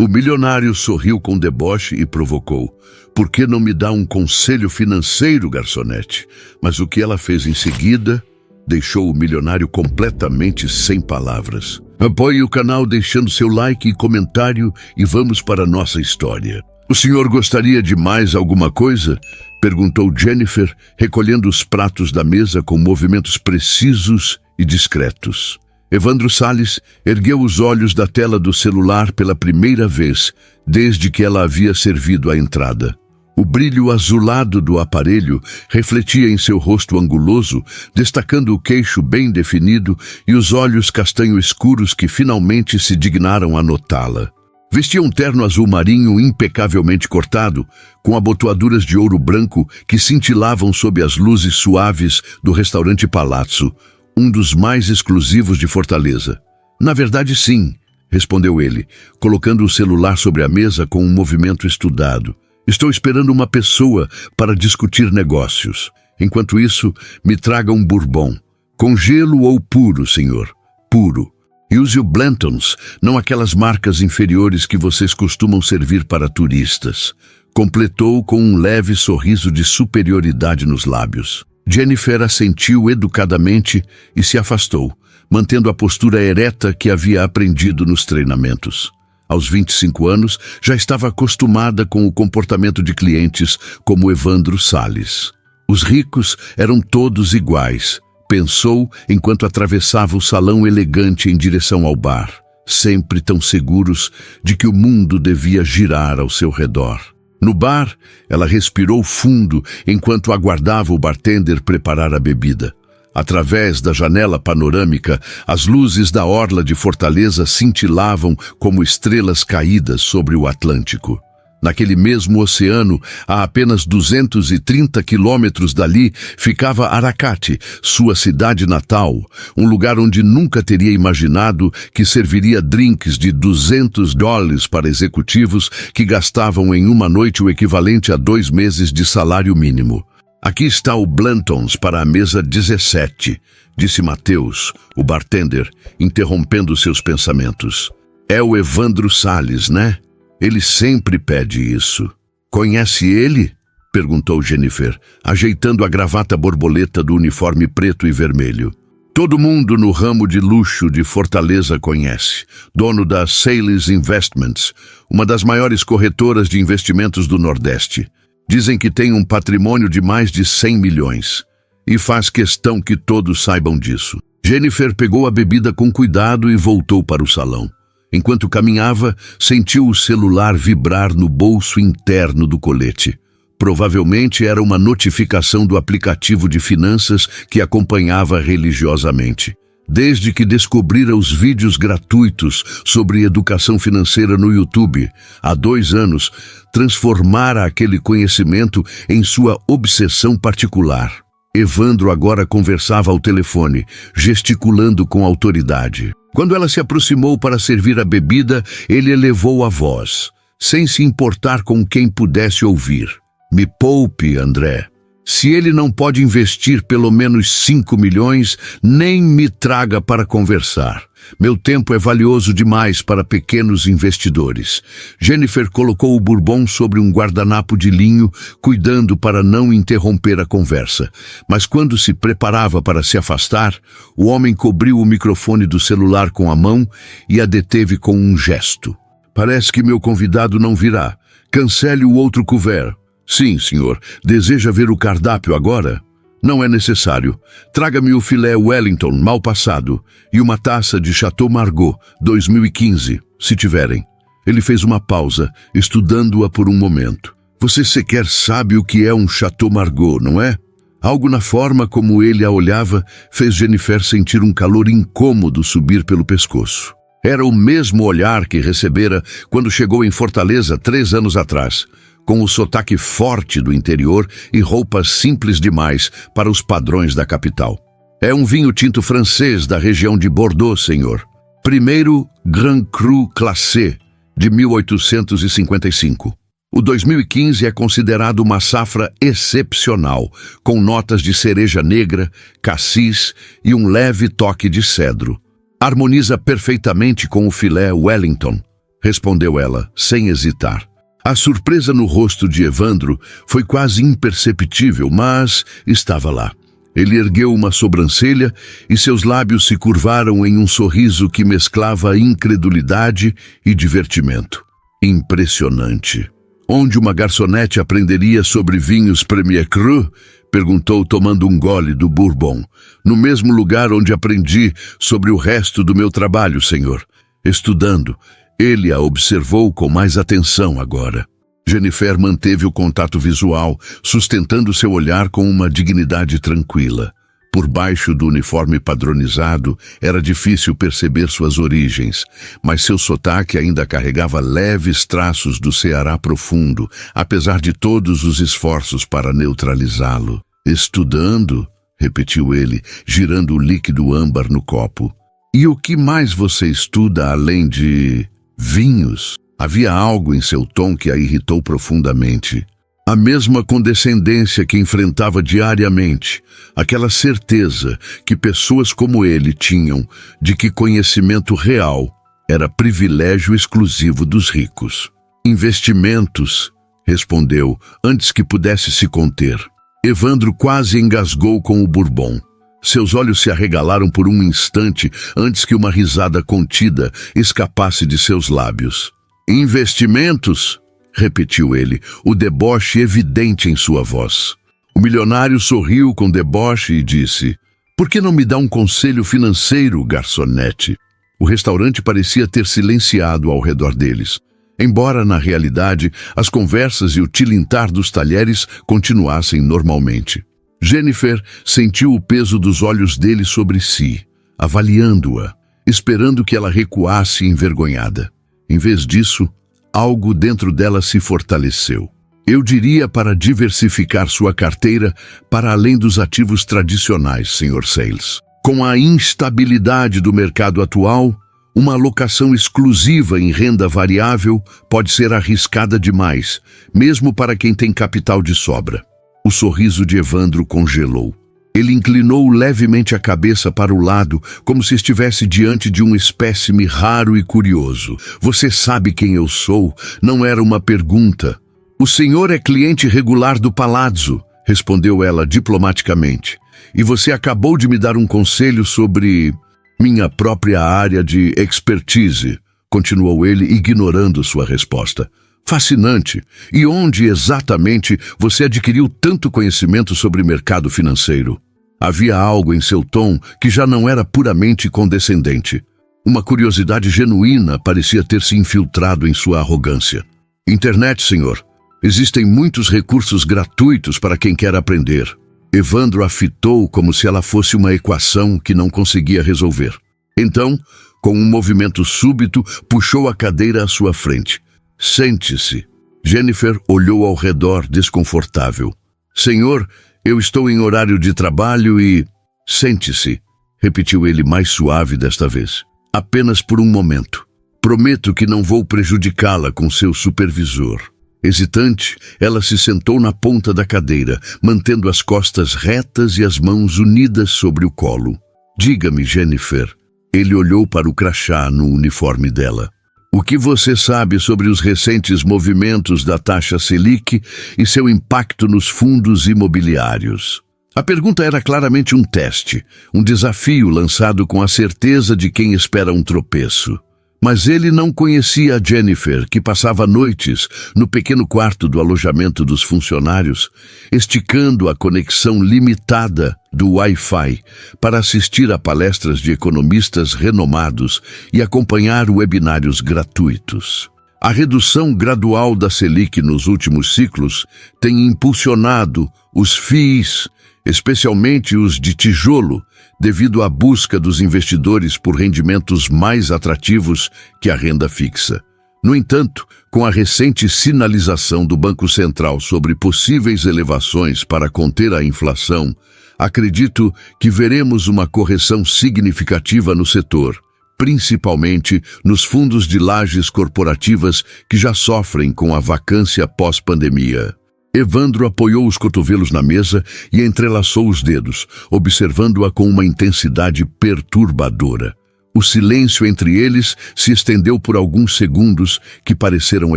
O milionário sorriu com deboche e provocou. Por que não me dá um conselho financeiro, garçonete? Mas o que ela fez em seguida deixou o milionário completamente sem palavras. Apoie o canal deixando seu like e comentário e vamos para a nossa história. O senhor gostaria de mais alguma coisa? Perguntou Jennifer, recolhendo os pratos da mesa com movimentos precisos e discretos. Evandro Salles ergueu os olhos da tela do celular pela primeira vez desde que ela havia servido a entrada. O brilho azulado do aparelho refletia em seu rosto anguloso, destacando o queixo bem definido e os olhos castanho escuros que finalmente se dignaram a notá-la. Vestia um terno azul marinho impecavelmente cortado, com abotoaduras de ouro branco que cintilavam sob as luzes suaves do restaurante Palazzo, um dos mais exclusivos de Fortaleza. Na verdade, sim, respondeu ele, colocando o celular sobre a mesa com um movimento estudado. Estou esperando uma pessoa para discutir negócios. Enquanto isso, me traga um bourbon. Com gelo ou puro, senhor? Puro. E use o Blanton's, não aquelas marcas inferiores que vocês costumam servir para turistas. Completou com um leve sorriso de superioridade nos lábios. Jennifer assentiu educadamente e se afastou, mantendo a postura ereta que havia aprendido nos treinamentos. Aos 25 anos, já estava acostumada com o comportamento de clientes como Evandro Salles. Os ricos eram todos iguais, pensou enquanto atravessava o salão elegante em direção ao bar, sempre tão seguros de que o mundo devia girar ao seu redor. No bar, ela respirou fundo enquanto aguardava o bartender preparar a bebida. Através da janela panorâmica, as luzes da orla de Fortaleza cintilavam como estrelas caídas sobre o Atlântico. Naquele mesmo oceano, a apenas 230 quilômetros dali, ficava Aracati, sua cidade natal, um lugar onde nunca teria imaginado que serviria drinks de $200 para executivos que gastavam em uma noite o equivalente a 2 meses de salário mínimo. Aqui está o Blanton's para a mesa 17, disse Mateus, o bartender, interrompendo seus pensamentos. É o Evandro Salles, né? Ele sempre pede isso. Conhece ele? Perguntou Jennifer, ajeitando a gravata borboleta do uniforme preto e vermelho. Todo mundo no ramo de luxo de Fortaleza conhece. Dono da Sales Investments, uma das maiores corretoras de investimentos do Nordeste. Dizem que tem um patrimônio de mais de 100 milhões. E faz questão que todos saibam disso. Jennifer pegou a bebida com cuidado e voltou para o salão. Enquanto caminhava, sentiu o celular vibrar no bolso interno do colete. Provavelmente era uma notificação do aplicativo de finanças que acompanhava religiosamente. Desde que descobrira os vídeos gratuitos sobre educação financeira no YouTube, há 2 anos, transformara aquele conhecimento em sua obsessão particular. Evandro agora conversava ao telefone, gesticulando com autoridade. Quando ela se aproximou para servir a bebida, ele elevou a voz, sem se importar com quem pudesse ouvir. Me poupe, André. Se ele não pode investir pelo menos 5 milhões, nem me traga para conversar. Meu tempo é valioso demais para pequenos investidores. Jennifer colocou o bourbon sobre um guardanapo de linho, cuidando para não interromper a conversa. Mas quando se preparava para se afastar, o homem cobriu o microfone do celular com a mão e a deteve com um gesto. Parece que meu convidado não virá. Cancele o outro couvert. Sim, senhor. Deseja ver o cardápio agora? Não é necessário. Traga-me o filé Wellington mal passado e uma taça de Chateau Margaux 2015, se tiverem. Ele fez uma pausa, estudando-a por um momento. Você sequer sabe o que é um Chateau Margaux, não é? Algo na forma como ele a olhava fez Jennifer sentir um calor incômodo subir pelo pescoço. Era o mesmo olhar que recebera quando chegou em Fortaleza 3 anos atrás, com o sotaque forte do interior e roupas simples demais para os padrões da capital. É um vinho tinto francês da região de Bordeaux, senhor. Primeiro Grand Cru Classé, de 1855. O 2015 é considerado uma safra excepcional, com notas de cereja negra, cassis e um leve toque de cedro. Harmoniza perfeitamente com o filé Wellington. respondeu ela, sem hesitar. A surpresa no rosto de Evandro foi quase imperceptível, mas estava lá. Ele ergueu uma sobrancelha e seus lábios se curvaram em um sorriso que mesclava incredulidade e divertimento. Impressionante. Onde uma garçonete aprenderia sobre vinhos Premier Cru? Perguntou, tomando um gole do Bourbon. No mesmo lugar onde aprendi sobre o resto do meu trabalho, senhor. Estudando. Ele a observou com mais atenção agora. Jennifer manteve o contato visual, sustentando seu olhar com uma dignidade tranquila. Por baixo do uniforme padronizado, era difícil perceber suas origens, mas seu sotaque ainda carregava leves traços do Ceará profundo, apesar de todos os esforços para neutralizá-lo. Estudando, repetiu ele, girando o líquido âmbar no copo. E o que mais você estuda além de vinhos? Havia algo em seu tom que a irritou profundamente. A mesma condescendência que enfrentava diariamente, aquela certeza que pessoas como ele tinham de que conhecimento real era privilégio exclusivo dos ricos. Investimentos, respondeu, antes que pudesse se conter. Evandro quase engasgou com o Bourbon. Seus olhos se arregalaram por um instante antes que uma risada contida escapasse de seus lábios. Investimentos? Repetiu ele, o deboche evidente em sua voz. O milionário sorriu com deboche e disse: por que não me dá um conselho financeiro, garçonete? O restaurante parecia ter silenciado ao redor deles, embora, na realidade, as conversas e o tilintar dos talheres continuassem normalmente. Jennifer sentiu o peso dos olhos dele sobre si, avaliando-a, esperando que ela recuasse envergonhada. Em vez disso, algo dentro dela se fortaleceu. Eu diria para diversificar sua carteira para além dos ativos tradicionais, Sr. Sayles. Com a instabilidade do mercado atual, uma alocação exclusiva em renda variável pode ser arriscada demais, mesmo para quem tem capital de sobra. O sorriso de Evandro congelou. Ele inclinou levemente a cabeça para o lado, como se estivesse diante de um espécime raro e curioso. Você sabe quem eu sou? Não era uma pergunta. O senhor é cliente regular do Palazzo, respondeu ela diplomaticamente. E você acabou de me dar um conselho sobre minha própria área de expertise, continuou ele, ignorando sua resposta. Fascinante. E onde exatamente você adquiriu tanto conhecimento sobre mercado financeiro? Havia algo em seu tom que já não era puramente condescendente. Uma curiosidade genuína parecia ter se infiltrado em sua arrogância. Internet, senhor. Existem muitos recursos gratuitos para quem quer aprender. Evandro a fitou como se ela fosse uma equação que não conseguia resolver. Então, com um movimento súbito, puxou a cadeira à sua frente. Sente-se. Jennifer olhou ao redor, desconfortável. Senhor, eu estou em horário de trabalho e... Sente-se, repetiu ele mais suave desta vez. Apenas por um momento. Prometo que não vou prejudicá-la com seu supervisor. Hesitante, ela se sentou na ponta da cadeira, mantendo as costas retas e as mãos unidas sobre o colo. Diga-me, Jennifer. Ele olhou para o crachá no uniforme dela. O que você sabe sobre os recentes movimentos da taxa Selic e seu impacto nos fundos imobiliários? A pergunta era claramente um teste, um desafio lançado com a certeza de quem espera um tropeço. Mas ele não conhecia a Jennifer, que passava noites no pequeno quarto do alojamento dos funcionários, esticando a conexão limitada do Wi-Fi para assistir a palestras de economistas renomados e acompanhar webinários gratuitos. A redução gradual da Selic nos últimos ciclos tem impulsionado os FIIs, especialmente os de tijolo, devido à busca dos investidores por rendimentos mais atrativos que a renda fixa. No entanto, com a recente sinalização do Banco Central sobre possíveis elevações para conter a inflação, acredito que veremos uma correção significativa no setor, principalmente nos fundos de lajes corporativas que já sofrem com a vacância pós-pandemia. Evandro apoiou os cotovelos na mesa e entrelaçou os dedos, observando-a com uma intensidade perturbadora. O silêncio entre eles se estendeu por alguns segundos que pareceram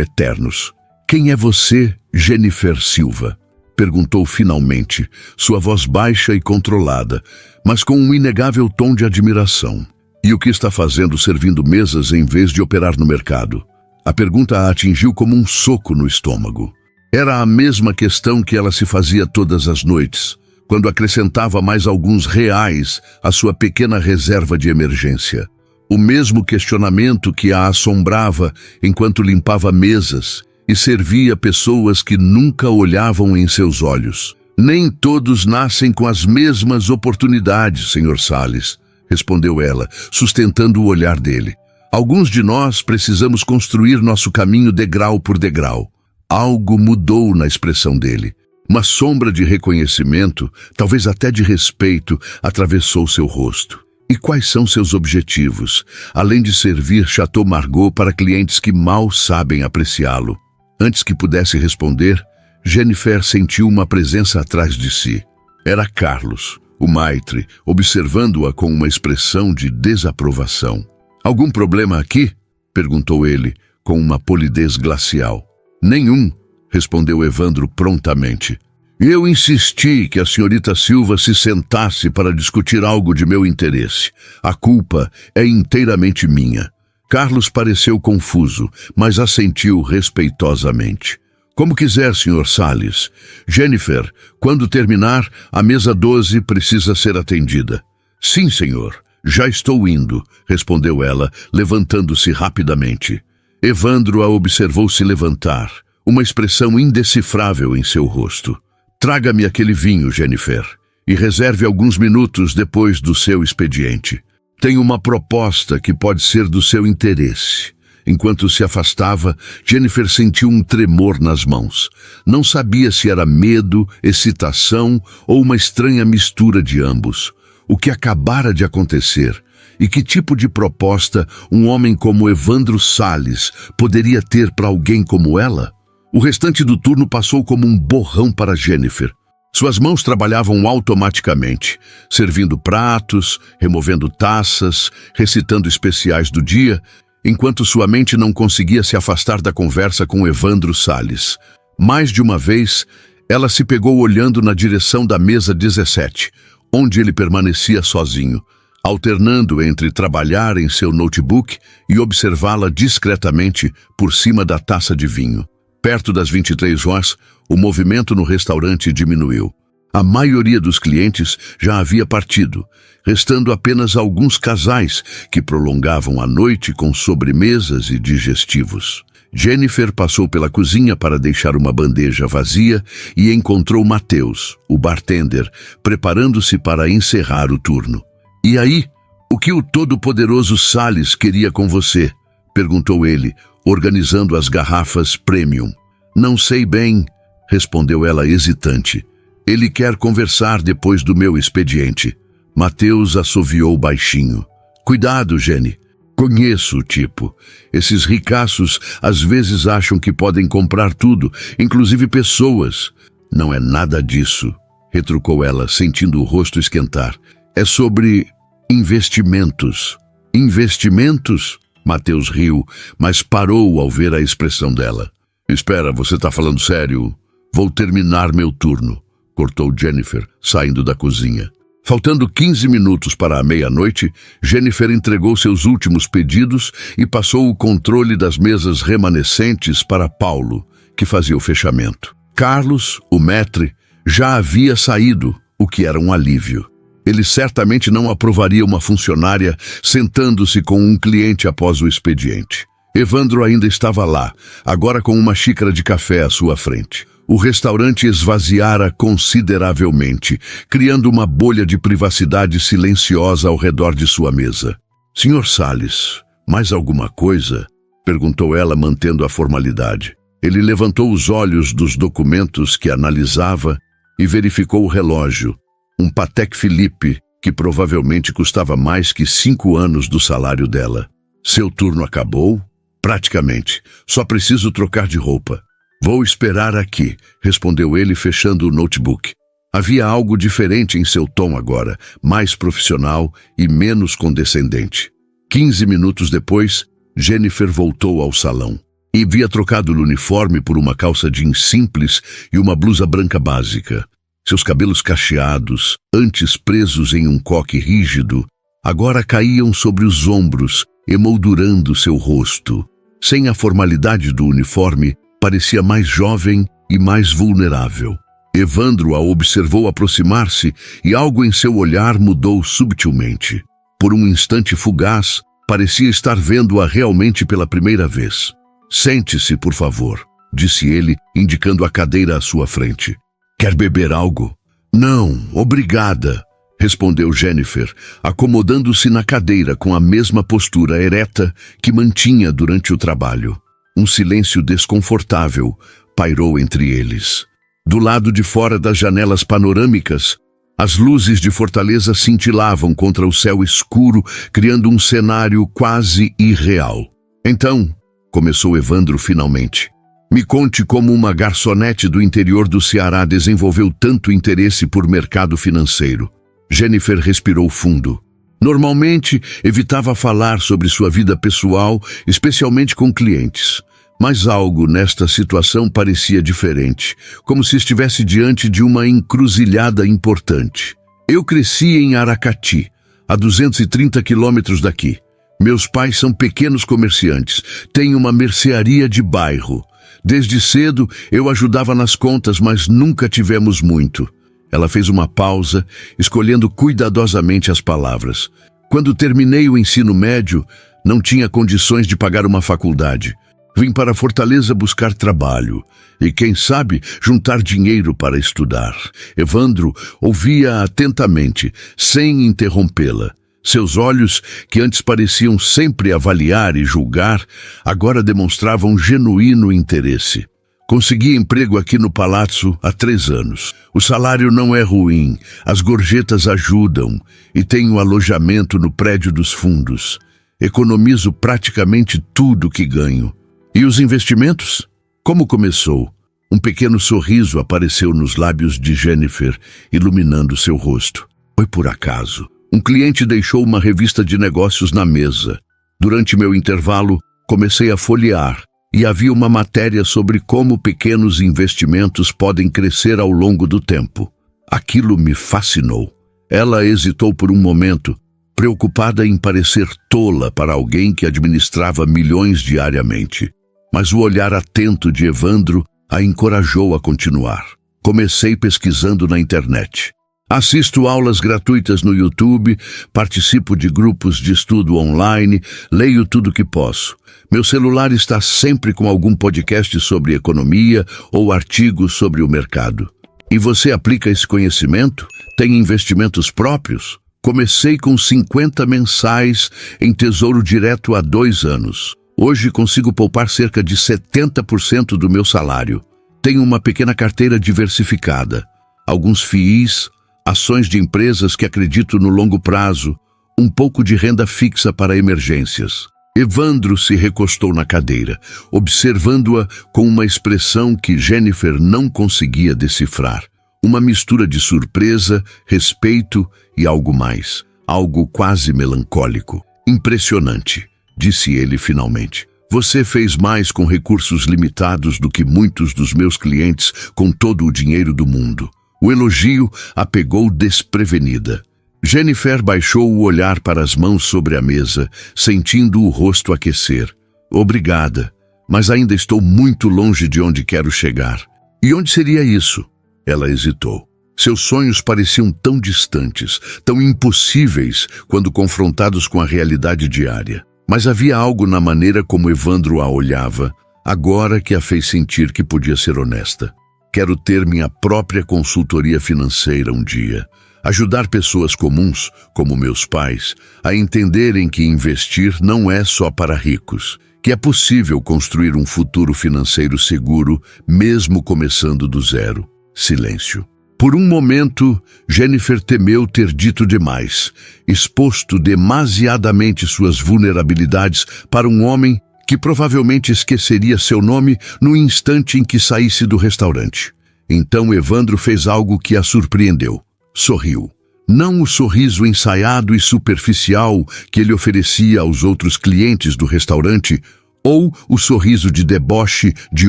eternos. "Quem é você, Jennifer Silva?" perguntou finalmente, sua voz baixa e controlada, mas com um inegável tom de admiração. "E o que está fazendo servindo mesas em vez de operar no mercado?" A pergunta a atingiu como um soco no estômago. Era a mesma questão que ela se fazia todas as noites, quando acrescentava mais alguns reais à sua pequena reserva de emergência. O mesmo questionamento que a assombrava enquanto limpava mesas e servia pessoas que nunca olhavam em seus olhos. "Nem todos nascem com as mesmas oportunidades, Sr. Salles", respondeu ela, sustentando o olhar dele. "Alguns de nós precisamos construir nosso caminho degrau por degrau." Algo mudou na expressão dele. Uma sombra de reconhecimento, talvez até de respeito, atravessou seu rosto. "E quais são seus objetivos, além de servir Chateau Margaux para clientes que mal sabem apreciá-lo?" Antes que pudesse responder, Jennifer sentiu uma presença atrás de si. Era Carlos, o maitre, observando-a com uma expressão de desaprovação. "Algum problema aqui?" perguntou ele, com uma polidez glacial. "Nenhum", respondeu Evandro prontamente. "Eu insisti que a senhorita Silva se sentasse para discutir algo de meu interesse. A culpa é inteiramente minha." Carlos pareceu confuso, mas assentiu respeitosamente. "Como quiser, Sr. Salles. Jennifer, quando terminar, a mesa 12 precisa ser atendida." "Sim, senhor. Já estou indo", respondeu ela, levantando-se rapidamente. Evandro a observou se levantar, uma expressão indecifrável em seu rosto. "Traga-me aquele vinho, Jennifer, e reserve alguns minutos depois do seu expediente. Tenho uma proposta que pode ser do seu interesse." Enquanto se afastava, Jennifer sentiu um tremor nas mãos. Não sabia se era medo, excitação ou uma estranha mistura de ambos. O que acabara de acontecer? E que tipo de proposta um homem como Evandro Salles poderia ter para alguém como ela? O restante do turno passou como um borrão para Jennifer. Suas mãos trabalhavam automaticamente, servindo pratos, removendo taças, recitando especiais do dia, enquanto sua mente não conseguia se afastar da conversa com Evandro Salles. Mais de uma vez, ela se pegou olhando na direção da mesa 17, onde ele permanecia sozinho, alternando entre trabalhar em seu notebook e observá-la discretamente por cima da taça de vinho. Perto das 23 horas, o movimento no restaurante diminuiu. A maioria dos clientes já havia partido, restando apenas alguns casais que prolongavam a noite com sobremesas e digestivos. Jennifer passou pela cozinha para deixar uma bandeja vazia e encontrou Mateus, o bartender, preparando-se para encerrar o turno. "E aí, o que o todo-poderoso Salles queria com você?" perguntou ele, organizando as garrafas premium. "Não sei bem", respondeu ela hesitante. "Ele quer conversar depois do meu expediente." Mateus assoviou baixinho. "Cuidado, Jenny. Conheço o tipo. Esses ricaços às vezes acham que podem comprar tudo, inclusive pessoas." "Não é nada disso", retrucou ela, sentindo o rosto esquentar. "É sobre investimentos." "Investimentos?" Mateus riu, mas parou ao ver a expressão dela. "Espera, você está falando sério?" "Vou terminar meu turno", cortou Jennifer, saindo da cozinha. Faltando 15 minutos para a meia-noite, Jennifer entregou seus últimos pedidos e passou o controle das mesas remanescentes para Paulo, que fazia o fechamento. Carlos, o maître, já havia saído, o que era um alívio. Ele certamente não aprovaria uma funcionária sentando-se com um cliente após o expediente. Evandro ainda estava lá, agora com uma xícara de café à sua frente. O restaurante esvaziara consideravelmente, criando uma bolha de privacidade silenciosa ao redor de sua mesa. "Sr. Salles, mais alguma coisa?" perguntou ela, mantendo a formalidade. Ele levantou os olhos dos documentos que analisava e verificou o relógio, um Patek Philippe que provavelmente custava mais que 5 anos do salário dela. "Seu turno acabou?" "Praticamente. Só preciso trocar de roupa." "Vou esperar aqui", respondeu ele, fechando o notebook. Havia algo diferente em seu tom agora, mais profissional e menos condescendente. 15 minutos depois, Jennifer voltou ao salão e havia trocado o uniforme por uma calça jeans simples e uma blusa branca básica. Seus cabelos cacheados, antes presos em um coque rígido, agora caíam sobre os ombros, emoldurando seu rosto. Sem a formalidade do uniforme, parecia mais jovem e mais vulnerável. Evandro a observou aproximar-se e algo em seu olhar mudou subtilmente. Por um instante fugaz, parecia estar vendo-a realmente pela primeira vez. "Sente-se, por favor", disse ele, indicando a cadeira à sua frente. "Quer beber algo?" "Não, obrigada", respondeu Jennifer, acomodando-se na cadeira com a mesma postura ereta que mantinha durante o trabalho. Um silêncio desconfortável pairou entre eles. Do lado de fora das janelas panorâmicas, as luzes de Fortaleza cintilavam contra o céu escuro, criando um cenário quase irreal. "Então", começou Evandro finalmente, "me conte como uma garçonete do interior do Ceará desenvolveu tanto interesse por mercado financeiro." Jennifer respirou fundo. Normalmente, evitava falar sobre sua vida pessoal, especialmente com clientes. Mas algo nesta situação parecia diferente, como se estivesse diante de uma encruzilhada importante. "Eu cresci em Aracati, a 230 quilômetros daqui. Meus pais são pequenos comerciantes, têm uma mercearia de bairro. Desde cedo eu ajudava nas contas, mas nunca tivemos muito." Ela fez uma pausa, escolhendo cuidadosamente as palavras. "Quando terminei o ensino médio, não tinha condições de pagar uma faculdade. Vim para Fortaleza buscar trabalho e, quem sabe, juntar dinheiro para estudar." Evandro ouvia atentamente, sem interrompê-la. Seus olhos, que antes pareciam sempre avaliar e julgar, agora demonstravam genuíno interesse. "Consegui emprego aqui no Palácio há 3 anos. O salário não é ruim, as gorjetas ajudam e tenho alojamento no prédio dos fundos. Economizo praticamente tudo que ganho." "E os investimentos? Como começou?" Um pequeno sorriso apareceu nos lábios de Jennifer, iluminando seu rosto. "Foi por acaso. Um cliente deixou uma revista de negócios na mesa. Durante meu intervalo, comecei a folhear e havia uma matéria sobre como pequenos investimentos podem crescer ao longo do tempo. Aquilo me fascinou." Ela hesitou por um momento, preocupada em parecer tola para alguém que administrava milhões diariamente. Mas o olhar atento de Evandro a encorajou a continuar. "Comecei pesquisando na internet. Assisto aulas gratuitas no YouTube, participo de grupos de estudo online, leio tudo que posso. Meu celular está sempre com algum podcast sobre economia ou artigos sobre o mercado." "E você aplica esse conhecimento? Tem investimentos próprios?" "Comecei com 50 mensais em Tesouro Direto há 2 anos. Hoje consigo poupar cerca de 70% do meu salário. Tenho uma pequena carteira diversificada, alguns FIIs, ações de empresas que acredito no longo prazo, um pouco de renda fixa para emergências." Evandro se recostou na cadeira, observando-a com uma expressão que Jennifer não conseguia decifrar. Uma mistura de surpresa, respeito e algo mais, algo quase melancólico. "Impressionante", disse ele finalmente. "Você fez mais com recursos limitados do que muitos dos meus clientes com todo o dinheiro do mundo." O elogio a pegou desprevenida. Jennifer baixou o olhar para as mãos sobre a mesa, sentindo o rosto aquecer. "Obrigada, mas ainda estou muito longe de onde quero chegar." "E onde seria isso?" Ela hesitou. Seus sonhos pareciam tão distantes, tão impossíveis quando confrontados com a realidade diária. Mas havia algo na maneira como Evandro a olhava, agora que a fez sentir que podia ser honesta. "Quero ter minha própria consultoria financeira um dia. Ajudar pessoas comuns, como meus pais, a entenderem que investir não é só para ricos, que é possível construir um futuro financeiro seguro, mesmo começando do zero." Silêncio. Por um momento, Jennifer temeu ter dito demais, exposto demasiadamente suas vulnerabilidades para um homem que provavelmente esqueceria seu nome no instante em que saísse do restaurante. Então Evandro fez algo que a surpreendeu. Sorriu. Não o sorriso ensaiado e superficial que ele oferecia aos outros clientes do restaurante ou o sorriso de deboche de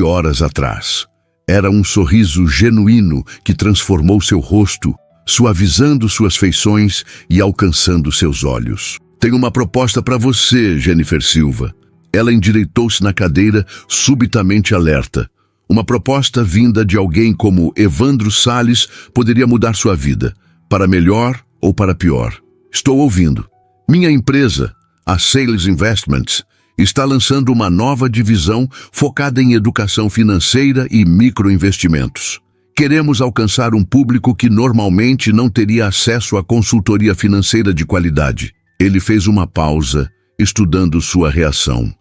horas atrás. Era um sorriso genuíno que transformou seu rosto, suavizando suas feições e alcançando seus olhos. Tenho uma proposta para você, Jennifer Silva. Ela endireitou-se na cadeira, subitamente alerta. Uma proposta vinda de alguém como Evandro Salles poderia mudar sua vida, para melhor ou para pior. Estou ouvindo. Minha empresa, a Sales Investments, está lançando uma nova divisão focada em educação financeira e microinvestimentos. Queremos alcançar um público que normalmente não teria acesso à consultoria financeira de qualidade. Ele fez uma pausa, estudando sua reação.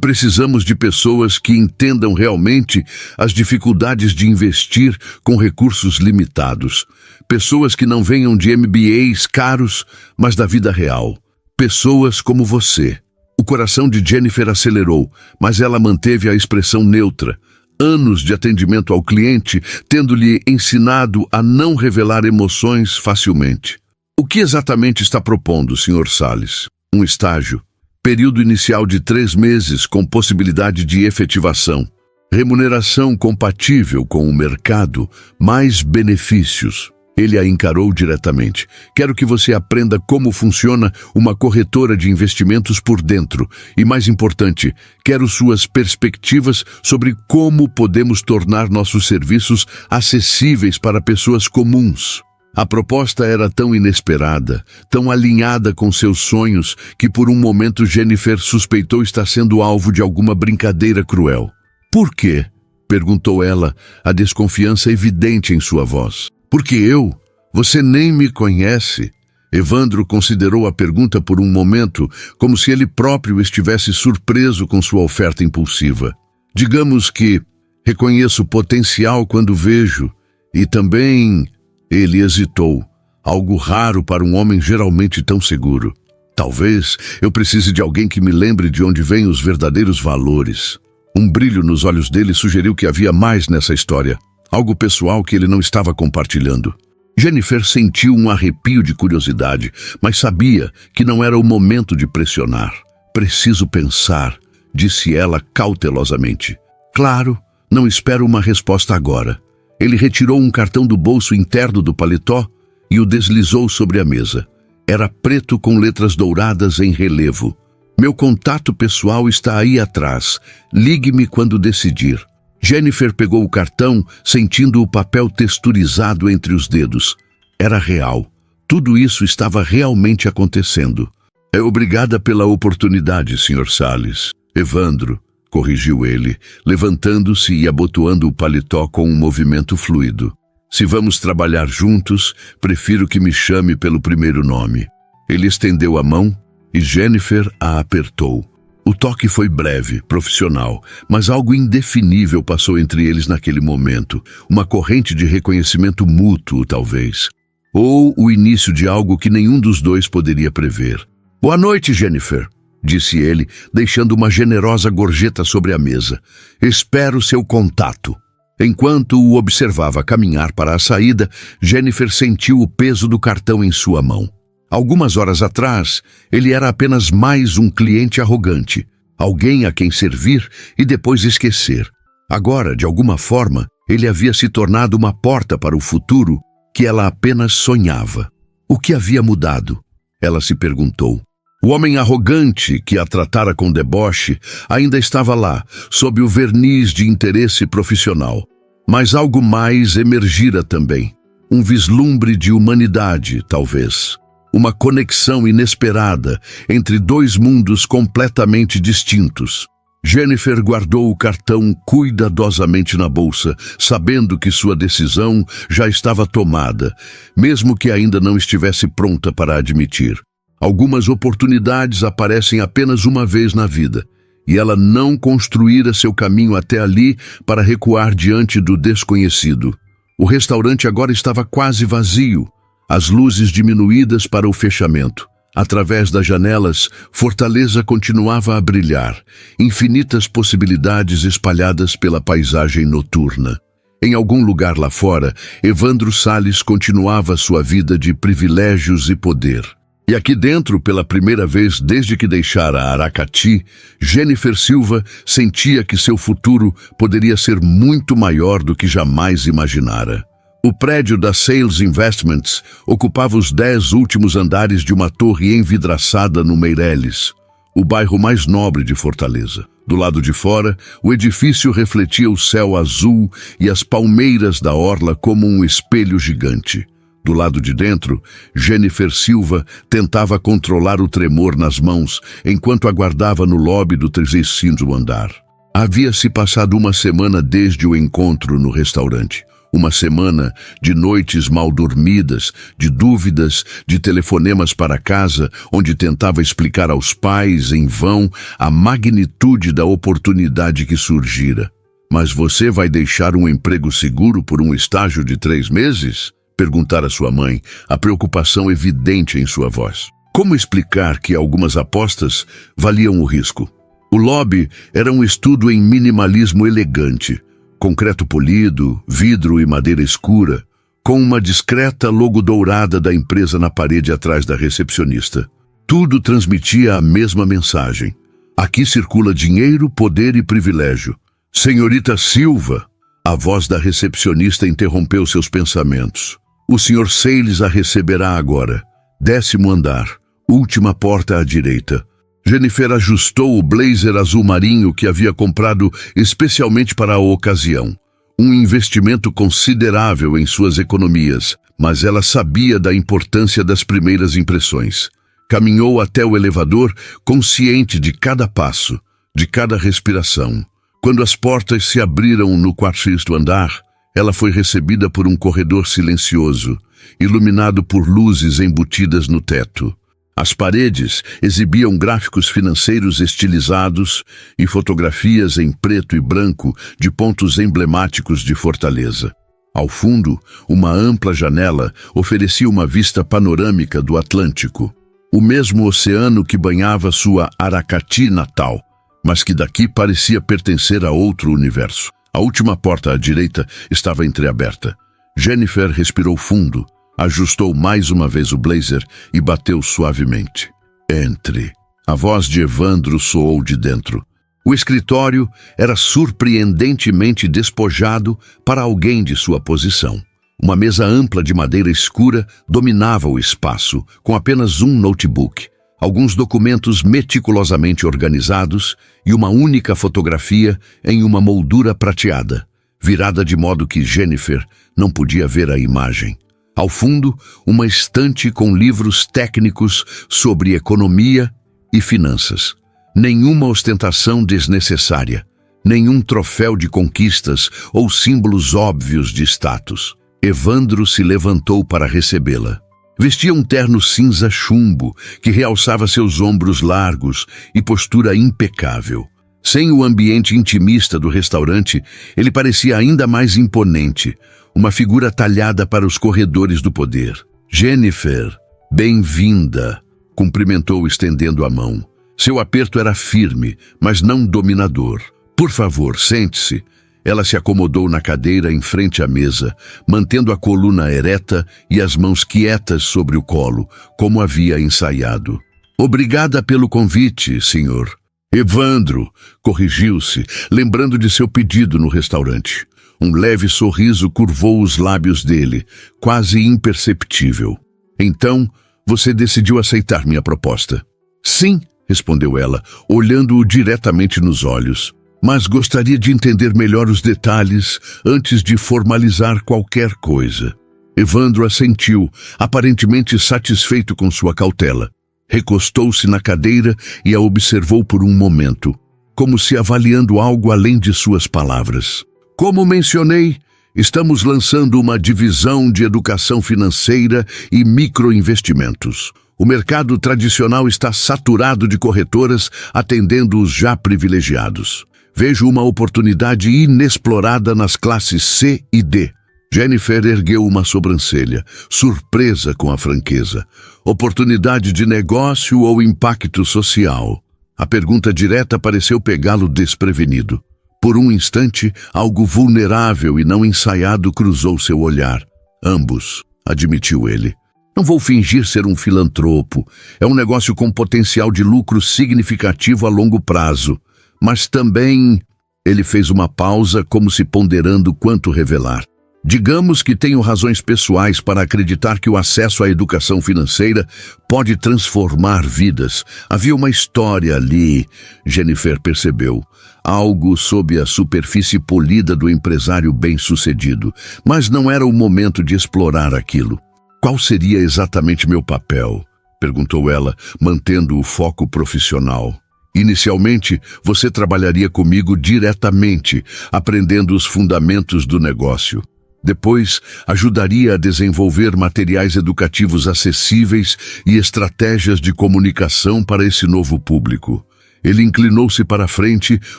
Precisamos de pessoas que entendam realmente as dificuldades de investir com recursos limitados. Pessoas que não venham de MBAs caros, mas da vida real. Pessoas como você. O coração de Jennifer acelerou, mas ela manteve a expressão neutra. Anos de atendimento ao cliente, tendo-lhe ensinado a não revelar emoções facilmente. O que exatamente está propondo, Sr. Salles? Um estágio? Período inicial de 3 meses com possibilidade de efetivação. Remuneração compatível com o mercado, mais benefícios. Ele a encarou diretamente. Quero que você aprenda como funciona uma corretora de investimentos por dentro. E mais importante, quero suas perspectivas sobre como podemos tornar nossos serviços acessíveis para pessoas comuns. A proposta era tão inesperada, tão alinhada com seus sonhos, que por um momento Jennifer suspeitou estar sendo alvo de alguma brincadeira cruel. Por quê? Perguntou ela, a desconfiança evidente em sua voz. Porque eu? Você nem me conhece? Evandro considerou a pergunta por um momento, como se ele próprio estivesse surpreso com sua oferta impulsiva. Digamos que reconheço potencial quando vejo, e também... Ele hesitou, algo raro para um homem geralmente tão seguro. Talvez eu precise de alguém que me lembre de onde vêm os verdadeiros valores. Um brilho nos olhos dele sugeriu que havia mais nessa história, algo pessoal que ele não estava compartilhando. Jennifer sentiu um arrepio de curiosidade, mas sabia que não era o momento de pressionar. Preciso pensar, disse ela cautelosamente. Claro, não espero uma resposta agora. Ele retirou um cartão do bolso interno do paletó e o deslizou sobre a mesa. Era preto com letras douradas em relevo. Meu contato pessoal está aí atrás. Ligue-me quando decidir. Jennifer pegou o cartão, sentindo o papel texturizado entre os dedos. Era real. Tudo isso estava realmente acontecendo. Obrigada pela oportunidade, Sr. Salles. Evandro, corrigiu ele, levantando-se e abotoando o paletó com um movimento fluido. Se vamos trabalhar juntos, prefiro que me chame pelo primeiro nome. Ele estendeu a mão e Jennifer a apertou. O toque foi breve, profissional, mas algo indefinível passou entre eles naquele momento. Uma corrente de reconhecimento mútuo, talvez. Ou o início de algo que nenhum dos dois poderia prever. Boa noite, Jennifer, disse ele, deixando uma generosa gorjeta sobre a mesa. Espero seu contato. Enquanto o observava caminhar para a saída, Jennifer sentiu o peso do cartão em sua mão. Algumas horas atrás, ele era apenas mais um cliente arrogante, alguém a quem servir e depois esquecer. Agora, de alguma forma, ele havia se tornado uma porta para o futuro que ela apenas sonhava. O que havia mudado? Ela se perguntou. O homem arrogante que a tratara com deboche ainda estava lá, sob o verniz de interesse profissional. Mas algo mais emergira também. Um vislumbre de humanidade, talvez. Uma conexão inesperada entre dois mundos completamente distintos. Jennifer guardou o cartão cuidadosamente na bolsa, sabendo que sua decisão já estava tomada, mesmo que ainda não estivesse pronta para admitir. Algumas oportunidades aparecem apenas uma vez na vida, e ela não construíra seu caminho até ali para recuar diante do desconhecido. O restaurante agora estava quase vazio, as luzes diminuídas para o fechamento. Através das janelas, Fortaleza continuava a brilhar, infinitas possibilidades espalhadas pela paisagem noturna. Em algum lugar lá fora, Evandro Salles continuava sua vida de privilégios e poder. E aqui dentro, pela primeira vez desde que deixara Aracati, Jennifer Silva sentia que seu futuro poderia ser muito maior do que jamais imaginara. O prédio da Sales Investments ocupava os 10 últimos andares de uma torre envidraçada no Meireles, o bairro mais nobre de Fortaleza. Do lado de fora, o edifício refletia o céu azul e as palmeiras da orla como um espelho gigante. Do lado de dentro, Jennifer Silva tentava controlar o tremor nas mãos enquanto aguardava no lobby do 30º andar. Havia-se passado uma semana desde o encontro no restaurante. Uma semana de noites mal dormidas, de dúvidas, de telefonemas para casa, onde tentava explicar aos pais, em vão, a magnitude da oportunidade que surgira. Mas você vai deixar um emprego seguro por um estágio de 3 meses? Perguntara sua mãe, a preocupação evidente em sua voz. Como explicar que algumas apostas valiam o risco? O lobby era um estudo em minimalismo elegante, concreto polido, vidro e madeira escura, com uma discreta logo dourada da empresa na parede atrás da recepcionista. Tudo transmitia a mesma mensagem. Aqui circula dinheiro, poder e privilégio. Senhorita Silva, a voz da recepcionista interrompeu seus pensamentos. O Sr. Salles a receberá agora. 10º andar, última porta à direita. Jennifer ajustou o blazer azul marinho que havia comprado especialmente para a ocasião. Um investimento considerável em suas economias, mas ela sabia da importância das primeiras impressões. Caminhou até o elevador, consciente de cada passo, de cada respiração. Quando as portas se abriram no 4º andar, ela foi recebida por um corredor silencioso, iluminado por luzes embutidas no teto. As paredes exibiam gráficos financeiros estilizados e fotografias em preto e branco de pontos emblemáticos de Fortaleza. Ao fundo, uma ampla janela oferecia uma vista panorâmica do Atlântico, o mesmo oceano que banhava sua Aracati natal, mas que daqui parecia pertencer a outro universo. A última porta à direita estava entreaberta. Jennifer respirou fundo, ajustou mais uma vez o blazer e bateu suavemente. Entre. A voz de Evandro soou de dentro. O escritório era surpreendentemente despojado para alguém de sua posição. Uma mesa ampla de madeira escura dominava o espaço, com apenas um notebook, alguns documentos meticulosamente organizados e uma única fotografia em uma moldura prateada, virada de modo que Jennifer não podia ver a imagem. Ao fundo, uma estante com livros técnicos sobre economia e finanças. Nenhuma ostentação desnecessária, nenhum troféu de conquistas ou símbolos óbvios de status. Evandro se levantou para recebê-la. Vestia um terno cinza chumbo que realçava seus ombros largos e postura impecável. Sem o ambiente intimista do restaurante, ele parecia ainda mais imponente, uma figura talhada para os corredores do poder. Jennifer, bem-vinda, cumprimentou estendendo a mão. Seu aperto era firme, mas não dominador. Por favor, sente-se. Ela se acomodou na cadeira em frente à mesa, mantendo a coluna ereta e as mãos quietas sobre o colo, como havia ensaiado. Obrigada pelo convite, senhor. Evandro, corrigiu-se, lembrando de seu pedido no restaurante. Um leve sorriso curvou os lábios dele, quase imperceptível. Então, você decidiu aceitar minha proposta? Sim, respondeu ela, olhando-o diretamente nos olhos. Mas gostaria de entender melhor os detalhes antes de formalizar qualquer coisa. Evandro assentiu, aparentemente satisfeito com sua cautela. Recostou-se na cadeira e a observou por um momento, como se avaliando algo além de suas palavras. Como mencionei, estamos lançando uma divisão de educação financeira e microinvestimentos. O mercado tradicional está saturado de corretoras atendendo os já privilegiados. Vejo uma oportunidade inexplorada nas classes C e D. Jennifer ergueu uma sobrancelha, surpresa com a franqueza. Oportunidade de negócio ou impacto social? A pergunta direta pareceu pegá-lo desprevenido. Por um instante, algo vulnerável e não ensaiado cruzou seu olhar. Ambos, admitiu ele. Não vou fingir ser um filantropo. É um negócio com potencial de lucro significativo a longo prazo. Mas também... Ele fez uma pausa, como se ponderando quanto revelar. Digamos que tenho razões pessoais para acreditar que o acesso à educação financeira pode transformar vidas. Havia uma história ali, Jennifer percebeu. Algo sob a superfície polida do empresário bem-sucedido. Mas não era o momento de explorar aquilo. Qual seria exatamente meu papel? Perguntou ela, mantendo o foco profissional. Inicialmente, você trabalharia comigo diretamente, aprendendo os fundamentos do negócio. Depois, ajudaria a desenvolver materiais educativos acessíveis e estratégias de comunicação para esse novo público. Ele inclinou-se para a frente,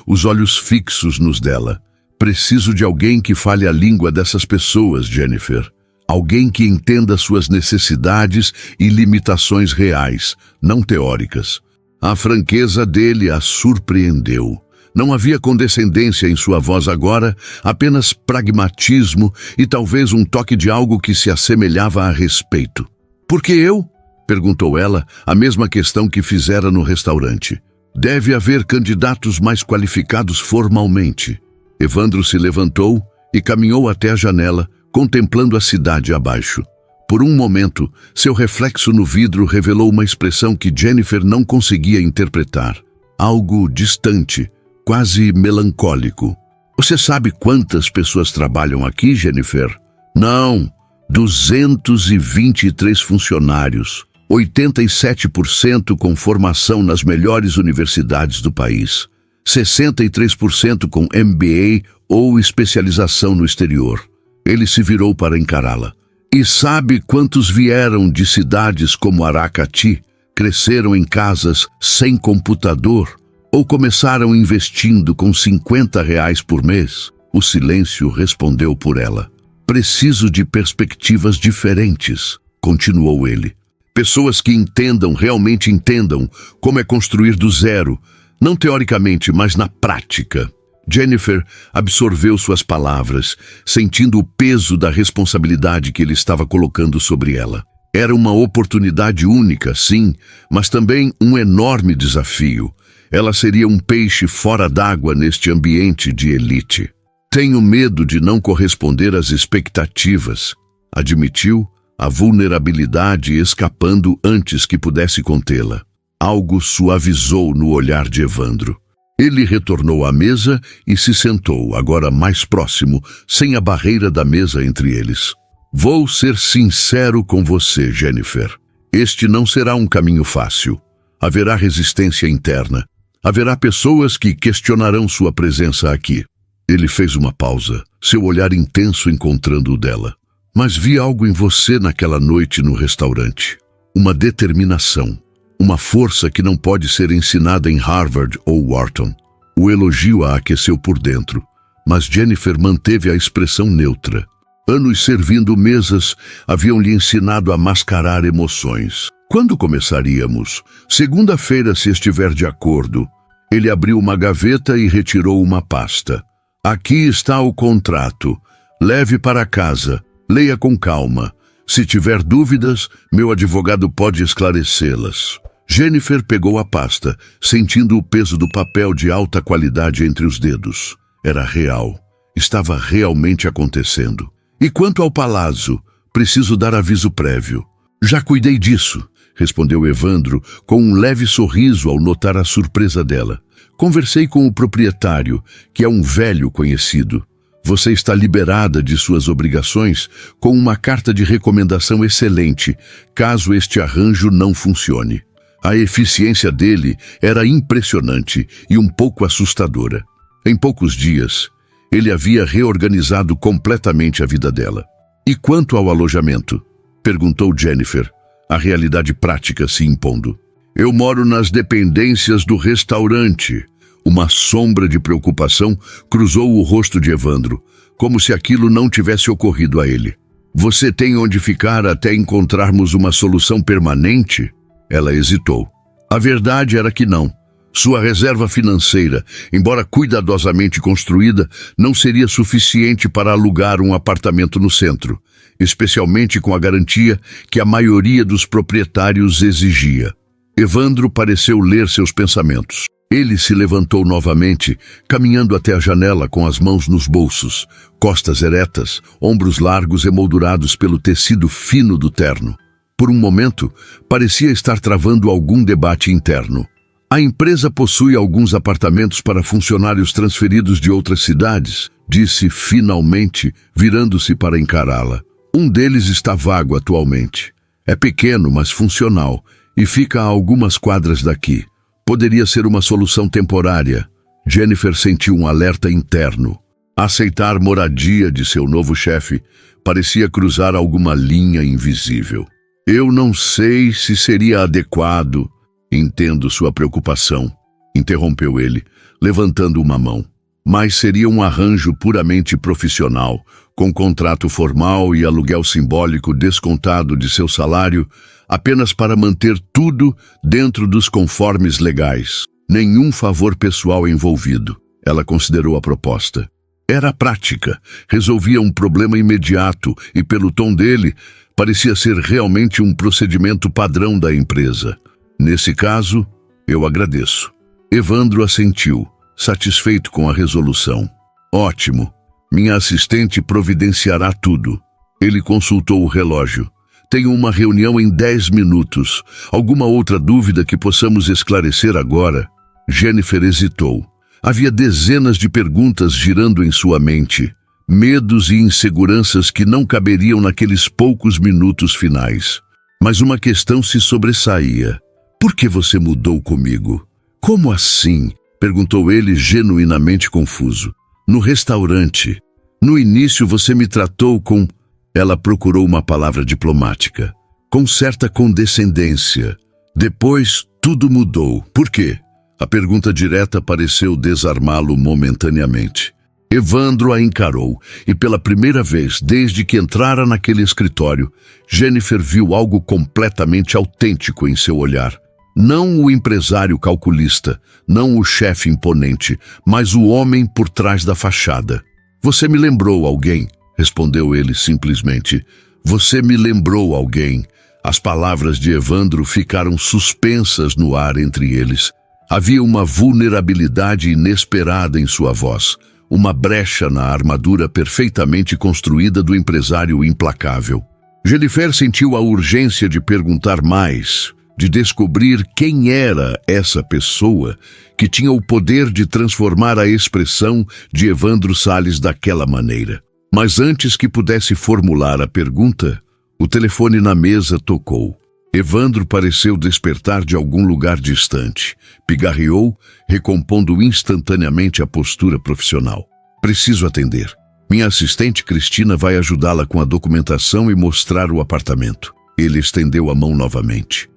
os olhos fixos nos dela. Preciso de alguém que fale a língua dessas pessoas, Jennifer. Alguém que entenda suas necessidades e limitações reais, não teóricas. A franqueza dele a surpreendeu. Não havia condescendência em sua voz agora, apenas pragmatismo e talvez um toque de algo que se assemelhava a respeito. Por que eu? Perguntou ela, a mesma questão que fizera no restaurante. Deve haver candidatos mais qualificados formalmente. Evandro se levantou e caminhou até a janela, contemplando a cidade abaixo. Por um momento, seu reflexo no vidro revelou uma expressão que Jennifer não conseguia interpretar. Algo distante, quase melancólico. Você sabe quantas pessoas trabalham aqui, Jennifer? Não, 223 funcionários, 87% com formação nas melhores universidades do país, 63% com MBA ou especialização no exterior. Ele se virou para encará-la. E sabe quantos vieram de cidades como Aracati, cresceram em casas sem computador ou começaram investindo com R$50 por mês? O silêncio respondeu por ela. Preciso de perspectivas diferentes, continuou ele. Pessoas que entendam, realmente entendam, como é construir do zero, não teoricamente, mas na prática. Jennifer absorveu suas palavras, sentindo o peso da responsabilidade que ele estava colocando sobre ela. Era uma oportunidade única, sim, mas também um enorme desafio. Ela seria um peixe fora d'água neste ambiente de elite. Tenho medo de não corresponder às expectativas, admitiu, a vulnerabilidade escapando antes que pudesse contê-la. Algo suavizou no olhar de Evandro. Ele retornou à mesa e se sentou, agora mais próximo, sem a barreira da mesa entre eles. Vou ser sincero com você, Jennifer. Este não será um caminho fácil. Haverá resistência interna. Haverá pessoas que questionarão sua presença aqui. Ele fez uma pausa, seu olhar intenso encontrando o dela. Mas vi algo em você naquela noite no restaurante. Uma determinação. Uma força que não pode ser ensinada em Harvard ou Wharton. O elogio a aqueceu por dentro, mas Jennifer manteve a expressão neutra. Anos servindo mesas haviam lhe ensinado a mascarar emoções. Quando começaríamos? Segunda-feira, se estiver de acordo. Ele abriu uma gaveta e retirou uma pasta. Aqui está o contrato. Leve para casa. Leia com calma. Se tiver dúvidas, meu advogado pode esclarecê-las. Jennifer pegou a pasta, sentindo o peso do papel de alta qualidade entre os dedos. Era real. Estava realmente acontecendo. E quanto ao palazzo, preciso dar aviso prévio. Já cuidei disso, respondeu Evandro, com um leve sorriso ao notar a surpresa dela. Conversei com o proprietário, que é um velho conhecido. Você está liberada de suas obrigações com uma carta de recomendação excelente, caso este arranjo não funcione. A eficiência dele era impressionante e um pouco assustadora. Em poucos dias, ele havia reorganizado completamente a vida dela. E quanto ao alojamento? Perguntou Jennifer, a realidade prática se impondo. Eu moro nas dependências do restaurante. Uma sombra de preocupação cruzou o rosto de Evandro, como se aquilo não tivesse ocorrido a ele. Você tem onde ficar até encontrarmos uma solução permanente? Ela hesitou. A verdade era que não. Sua reserva financeira, embora cuidadosamente construída, não seria suficiente para alugar um apartamento no centro, especialmente com a garantia que a maioria dos proprietários exigia. Evandro pareceu ler seus pensamentos. Ele se levantou novamente, caminhando até a janela com as mãos nos bolsos, costas eretas, ombros largos emoldurados pelo tecido fino do terno. Por um momento, parecia estar travando algum debate interno. A empresa possui alguns apartamentos para funcionários transferidos de outras cidades, disse finalmente, virando-se para encará-la. Um deles está vago atualmente. É pequeno, mas funcional, e fica a algumas quadras daqui. Poderia ser uma solução temporária. Jennifer sentiu um alerta interno. Aceitar moradia de seu novo chefe parecia cruzar alguma linha invisível. Eu não sei se seria adequado. Entendo sua preocupação, interrompeu ele, levantando uma mão. Mas seria um arranjo puramente profissional, com contrato formal e aluguel simbólico descontado de seu salário, apenas para manter tudo dentro dos conformes legais. Nenhum favor pessoal envolvido. Ela considerou a proposta. Era prática, resolvia um problema imediato e, pelo tom dele, parecia ser realmente um procedimento padrão da empresa. Nesse caso, eu agradeço. Evandro assentiu, satisfeito com a resolução. Ótimo. Minha assistente providenciará tudo. Ele consultou o relógio. Tenho uma reunião em 10 minutos. Alguma outra dúvida que possamos esclarecer agora? Jennifer hesitou. Havia dezenas de perguntas girando em sua mente. Medos e inseguranças que não caberiam naqueles poucos minutos finais. Mas uma questão se sobressaía. Por que você mudou comigo? Como assim? Perguntou ele, genuinamente confuso. No restaurante. No início você me tratou com... Ela procurou uma palavra diplomática. Com certa condescendência. Depois, tudo mudou. Por quê? A pergunta direta pareceu desarmá-lo momentaneamente. Evandro a encarou, e pela primeira vez desde que entrara naquele escritório, Jennifer viu algo completamente autêntico em seu olhar. Não o empresário calculista, não o chefe imponente, mas o homem por trás da fachada. Você me lembrou alguém, respondeu ele simplesmente. Você me lembrou alguém. As palavras de Evandro ficaram suspensas no ar entre eles. Havia uma vulnerabilidade inesperada em sua voz, uma brecha na armadura perfeitamente construída do empresário implacável. Jennifer sentiu a urgência de perguntar mais, de descobrir quem era essa pessoa que tinha o poder de transformar a expressão de Evandro Salles daquela maneira. Mas antes que pudesse formular a pergunta, o telefone na mesa tocou. Evandro pareceu despertar de algum lugar distante. Pigarreou, recompondo instantaneamente a postura profissional. Preciso atender. Minha assistente Cristina vai ajudá-la com a documentação e mostrar o apartamento. Ele estendeu a mão novamente.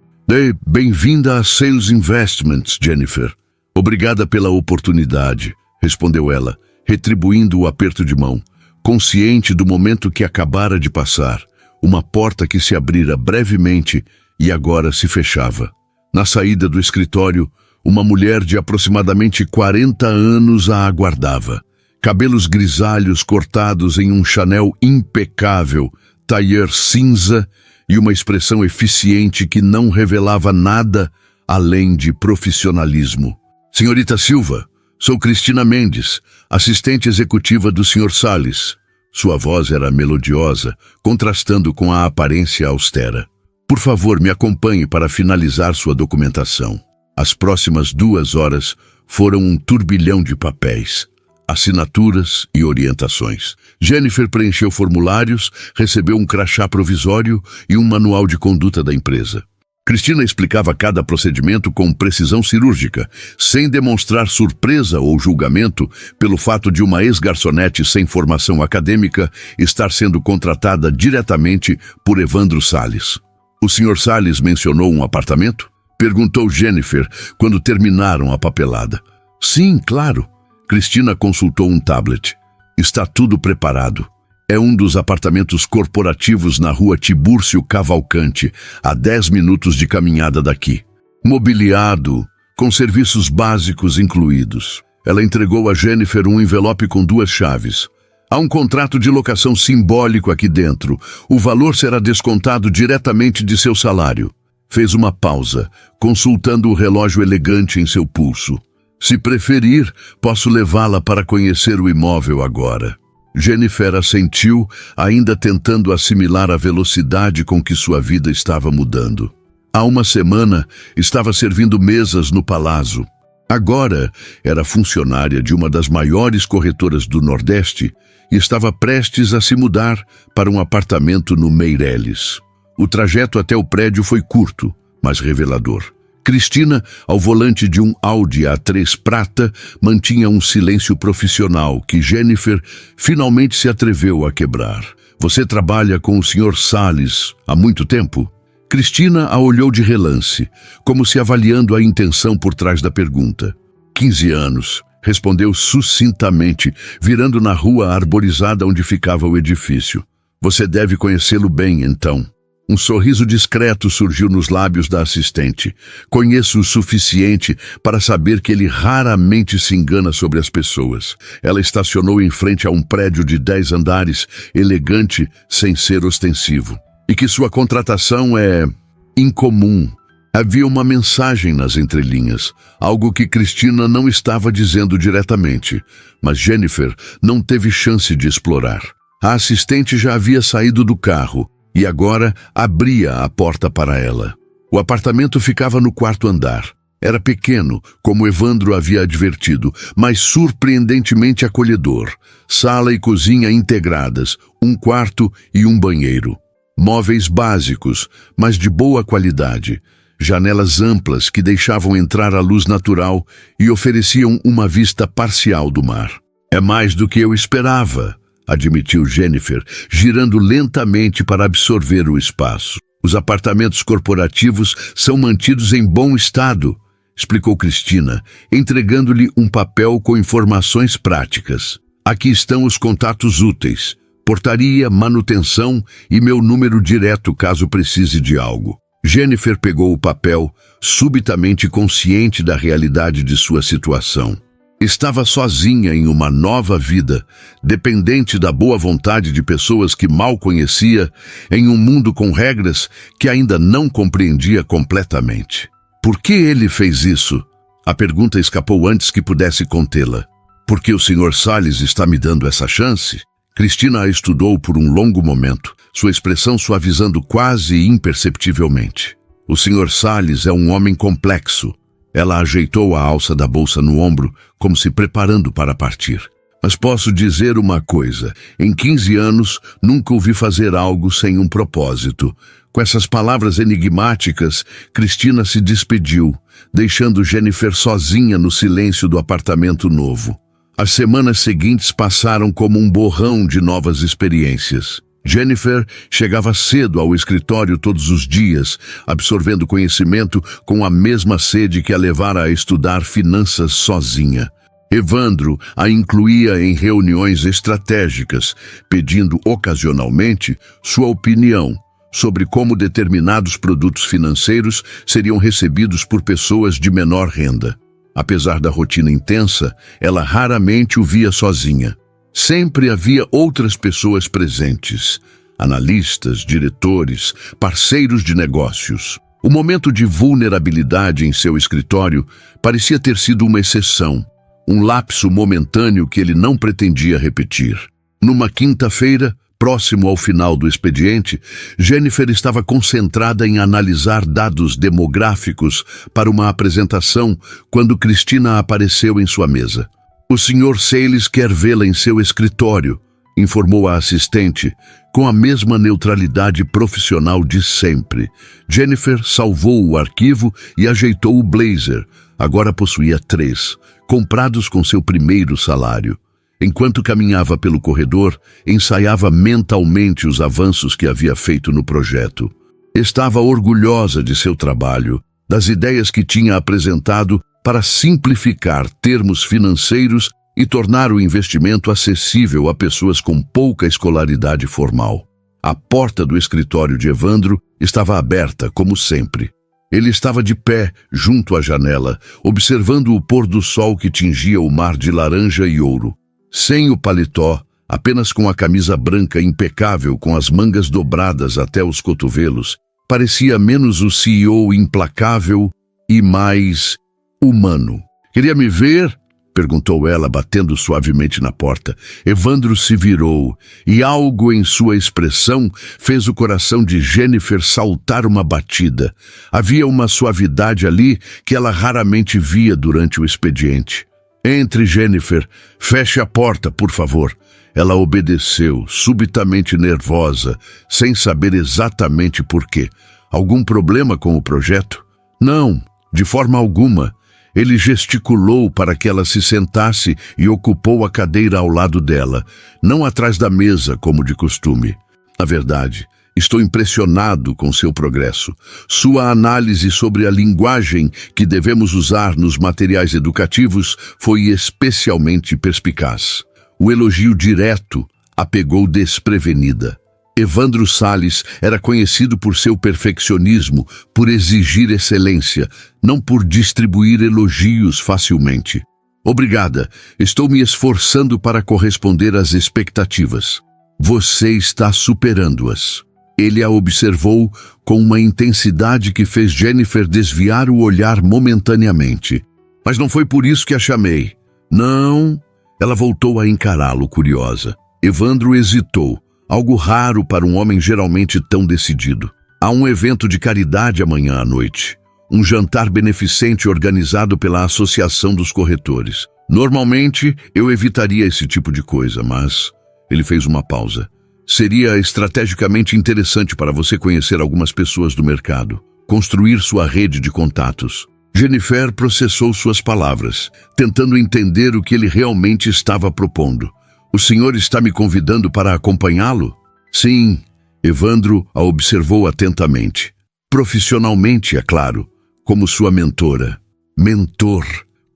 Bem-vinda a Sales Investments, Jennifer. Obrigada pela oportunidade, respondeu ela, retribuindo o aperto de mão, consciente do momento que acabara de passar, uma porta que se abrira brevemente e agora se fechava. Na saída do escritório, uma mulher de aproximadamente 40 anos a aguardava. Cabelos grisalhos cortados em um Chanel impecável, tailleur cinza e uma expressão eficiente que não revelava nada além de profissionalismo. Senhorita Silva, sou Cristina Mendes, assistente executiva do Sr. Salles. Sua voz era melodiosa, contrastando com a aparência austera. Por favor, me acompanhe para finalizar sua documentação. As próximas 2 horas foram um turbilhão de papéis, assinaturas e orientações. Jennifer preencheu formulários, recebeu um crachá provisório e um manual de conduta da empresa. Cristina explicava cada procedimento com precisão cirúrgica, sem demonstrar surpresa ou julgamento pelo fato de uma ex-garçonete sem formação acadêmica estar sendo contratada diretamente por Evandro Salles. O Sr. Salles mencionou um apartamento? Perguntou Jennifer quando terminaram a papelada. Sim, claro. Cristina consultou um tablet. Está tudo preparado. É um dos apartamentos corporativos na rua Tibúrcio Cavalcante, a 10 minutos de caminhada daqui. Mobiliado, com serviços básicos incluídos. Ela entregou a Jennifer um envelope com 2 chaves. Há um contrato de locação simbólico aqui dentro. O valor será descontado diretamente de seu salário. Fez uma pausa, consultando o relógio elegante em seu pulso. Se preferir, posso levá-la para conhecer o imóvel agora. Jennifer assentiu, ainda tentando assimilar a velocidade com que sua vida estava mudando. Há uma semana, estava servindo mesas no Palazzo. Agora, era funcionária de uma das maiores corretoras do Nordeste e estava prestes a se mudar para um apartamento no Meireles. O trajeto até o prédio foi curto, mas revelador. Cristina, ao volante de um Audi A3 prata, mantinha um silêncio profissional que Jennifer finalmente se atreveu a quebrar. Você trabalha com o Sr. Salles há muito tempo? Cristina a olhou de relance, como se avaliando a intenção por trás da pergunta. 15 anos, respondeu sucintamente, virando na rua arborizada onde ficava o edifício. Você deve conhecê-lo bem, então. Um sorriso discreto surgiu nos lábios da assistente. Conheço o suficiente para saber que ele raramente se engana sobre as pessoas. Ela estacionou em frente a um prédio de 10 andares, elegante, sem ser ostensivo. E que sua contratação é incomum. Havia uma mensagem nas entrelinhas, algo que Cristina não estava dizendo diretamente, mas Jennifer não teve chance de explorar. A assistente já havia saído do carro e agora abria a porta para ela. O apartamento ficava no 4º andar. Era pequeno, como Evandro havia advertido, mas surpreendentemente acolhedor. Sala e cozinha integradas, um quarto e um banheiro. Móveis básicos, mas de boa qualidade. Janelas amplas que deixavam entrar a luz natural e ofereciam uma vista parcial do mar. É mais do que eu esperava, admitiu Jennifer, girando lentamente para absorver o espaço. Os apartamentos corporativos são mantidos em bom estado, explicou Cristina, entregando-lhe um papel com informações práticas. Aqui estão os contatos úteis, portaria, manutenção e meu número direto caso precise de algo. Jennifer pegou o papel, subitamente consciente da realidade de sua situação. Estava sozinha em uma nova vida, dependente da boa vontade de pessoas que mal conhecia, em um mundo com regras que ainda não compreendia completamente. Por que ele fez isso? A pergunta escapou antes que pudesse contê-la. Porque o Sr. Salles está me dando essa chance? Cristina a estudou por um longo momento, sua expressão suavizando quase imperceptivelmente. O Sr. Salles é um homem complexo. Ela ajeitou a alça da bolsa no ombro, como se preparando para partir. Mas posso dizer uma coisa, em 15 anos nunca ouvi fazer algo sem um propósito. Com essas palavras enigmáticas, Cristina se despediu, deixando Jennifer sozinha no silêncio do apartamento novo. As semanas seguintes passaram como um borrão de novas experiências. Jennifer chegava cedo ao escritório todos os dias, absorvendo conhecimento com a mesma sede que a levara a estudar finanças sozinha. Evandro a incluía em reuniões estratégicas, pedindo ocasionalmente sua opinião sobre como determinados produtos financeiros seriam recebidos por pessoas de menor renda. Apesar da rotina intensa, ela raramente o via sozinha. Sempre havia outras pessoas presentes, analistas, diretores, parceiros de negócios. O momento de vulnerabilidade em seu escritório parecia ter sido uma exceção, um lapso momentâneo que ele não pretendia repetir. Numa quinta-feira, próximo ao final do expediente, Jennifer estava concentrada em analisar dados demográficos para uma apresentação quando Cristina apareceu em sua mesa. O Sr. Salles quer vê-la em seu escritório, informou a assistente, com a mesma neutralidade profissional de sempre. Jennifer salvou o arquivo e ajeitou o blazer. Agora possuía 3, comprados com seu primeiro salário. Enquanto caminhava pelo corredor, ensaiava mentalmente os avanços que havia feito no projeto. Estava orgulhosa de seu trabalho, das ideias que tinha apresentado para simplificar termos financeiros e tornar o investimento acessível a pessoas com pouca escolaridade formal. A porta do escritório de Evandro estava aberta, como sempre. Ele estava de pé, junto à janela, observando o pôr do sol que tingia o mar de laranja e ouro. Sem o paletó, apenas com a camisa branca impecável com as mangas dobradas até os cotovelos, parecia menos o CEO implacável e mais humano. "Queria me ver?" perguntou ela, batendo suavemente na porta. Evandro se virou, e algo em sua expressão fez o coração de Jennifer saltar uma batida. Havia uma suavidade ali que ela raramente via durante o expediente. "Entre, Jennifer. Feche a porta, por favor." Ela obedeceu, subitamente nervosa, sem saber exatamente por quê. Algum problema com o projeto? Não, de forma alguma. Ele gesticulou para que ela se sentasse e ocupou a cadeira ao lado dela, não atrás da mesa, como de costume. "Na verdade, estou impressionado com seu progresso. Sua análise sobre a linguagem que devemos usar nos materiais educativos foi especialmente perspicaz." O elogio direto a pegou desprevenida. Evandro Salles era conhecido por seu perfeccionismo, por exigir excelência, não por distribuir elogios facilmente. "Obrigada, estou me esforçando para corresponder às expectativas." "Você está superando-as." Ele a observou com uma intensidade que fez Jennifer desviar o olhar momentaneamente. "Mas não foi por isso que a chamei." "Não." Ela voltou a encará-lo, curiosa. Evandro hesitou. Algo raro para um homem geralmente tão decidido. "Há um evento de caridade amanhã à noite. Um jantar beneficente organizado pela Associação dos Corretores. Normalmente, eu evitaria esse tipo de coisa, mas..." Ele fez uma pausa. "Seria estrategicamente interessante para você conhecer algumas pessoas do mercado. Construir sua rede de contatos." Jennifer processou suas palavras, tentando entender o que ele realmente estava propondo. "O senhor está me convidando para acompanhá-lo?" "Sim." Evandro a observou atentamente. "Profissionalmente, é claro, como sua mentora." "Mentor",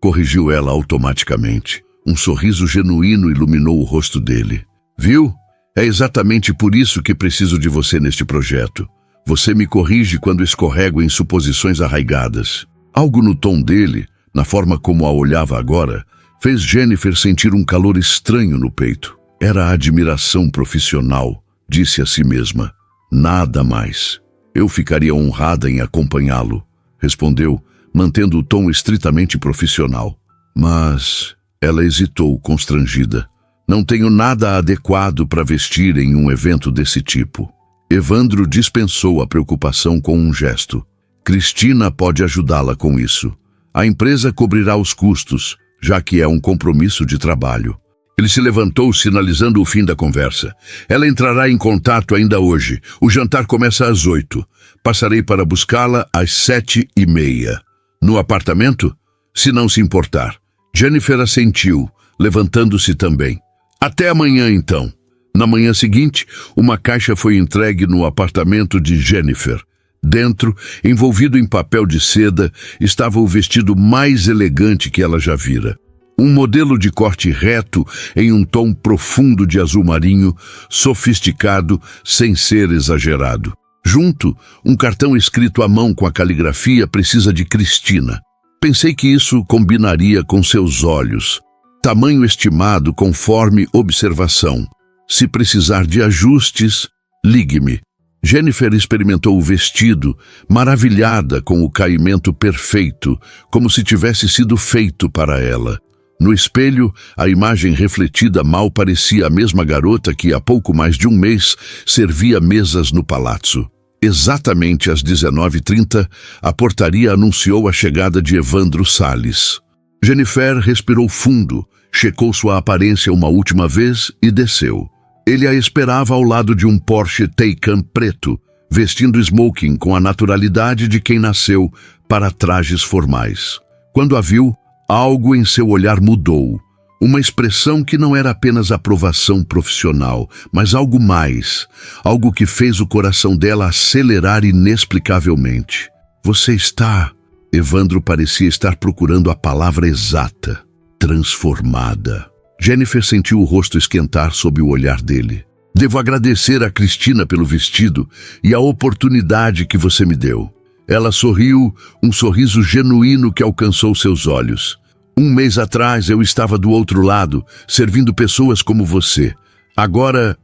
corrigiu ela automaticamente. Um sorriso genuíno iluminou o rosto dele. "Viu? É exatamente por isso que preciso de você neste projeto. Você me corrige quando escorrego em suposições arraigadas." Algo no tom dele, na forma como a olhava agora, fez Jennifer sentir um calor estranho no peito. Era a admiração profissional, disse a si mesma. Nada mais. "Eu ficaria honrada em acompanhá-lo", respondeu, mantendo o tom estritamente profissional. Mas ela hesitou, constrangida. "Não tenho nada adequado para vestir em um evento desse tipo." Evandro dispensou a preocupação com um gesto. "Cristina pode ajudá-la com isso. A empresa cobrirá os custos, já que é um compromisso de trabalho." Ele se levantou, sinalizando o fim da conversa. "Ela entrará em contato ainda hoje. O jantar começa às 8. Passarei para buscá-la às 7:30. No apartamento? Se não se importar." Jennifer assentiu, levantando-se também. "Até amanhã, então." Na manhã seguinte, uma caixa foi entregue no apartamento de Jennifer. Dentro, envolvido em papel de seda, estava o vestido mais elegante que ela já vira. Um modelo de corte reto em um tom profundo de azul marinho, sofisticado, sem ser exagerado. Junto, um cartão escrito à mão com a caligrafia "Precisa de Cristina." Pensei que isso combinaria com seus olhos. Tamanho estimado conforme observação. Se precisar de ajustes, ligue-me. Jennifer experimentou o vestido, maravilhada com o caimento perfeito, como se tivesse sido feito para ela. No espelho, a imagem refletida mal parecia a mesma garota que há pouco mais de um mês servia mesas no palazzo. Exatamente às 19:30, a portaria anunciou a chegada de Evandro Salles. Jennifer respirou fundo, checou sua aparência uma última vez e desceu. Ele a esperava ao lado de um Porsche Taycan preto, vestindo smoking com a naturalidade de quem nasceu para trajes formais. Quando a viu, algo em seu olhar mudou. Uma expressão que não era apenas aprovação profissional, mas algo mais. Algo que fez o coração dela acelerar inexplicavelmente. "Você está..." Evandro parecia estar procurando a palavra exata. "Transformada." Jennifer sentiu o rosto esquentar sob o olhar dele. "Devo agradecer a Cristina pelo vestido e a oportunidade que você me deu." Ela sorriu, um sorriso genuíno que alcançou seus olhos. Um mês atrás eu estava do outro lado, servindo pessoas como você. Agora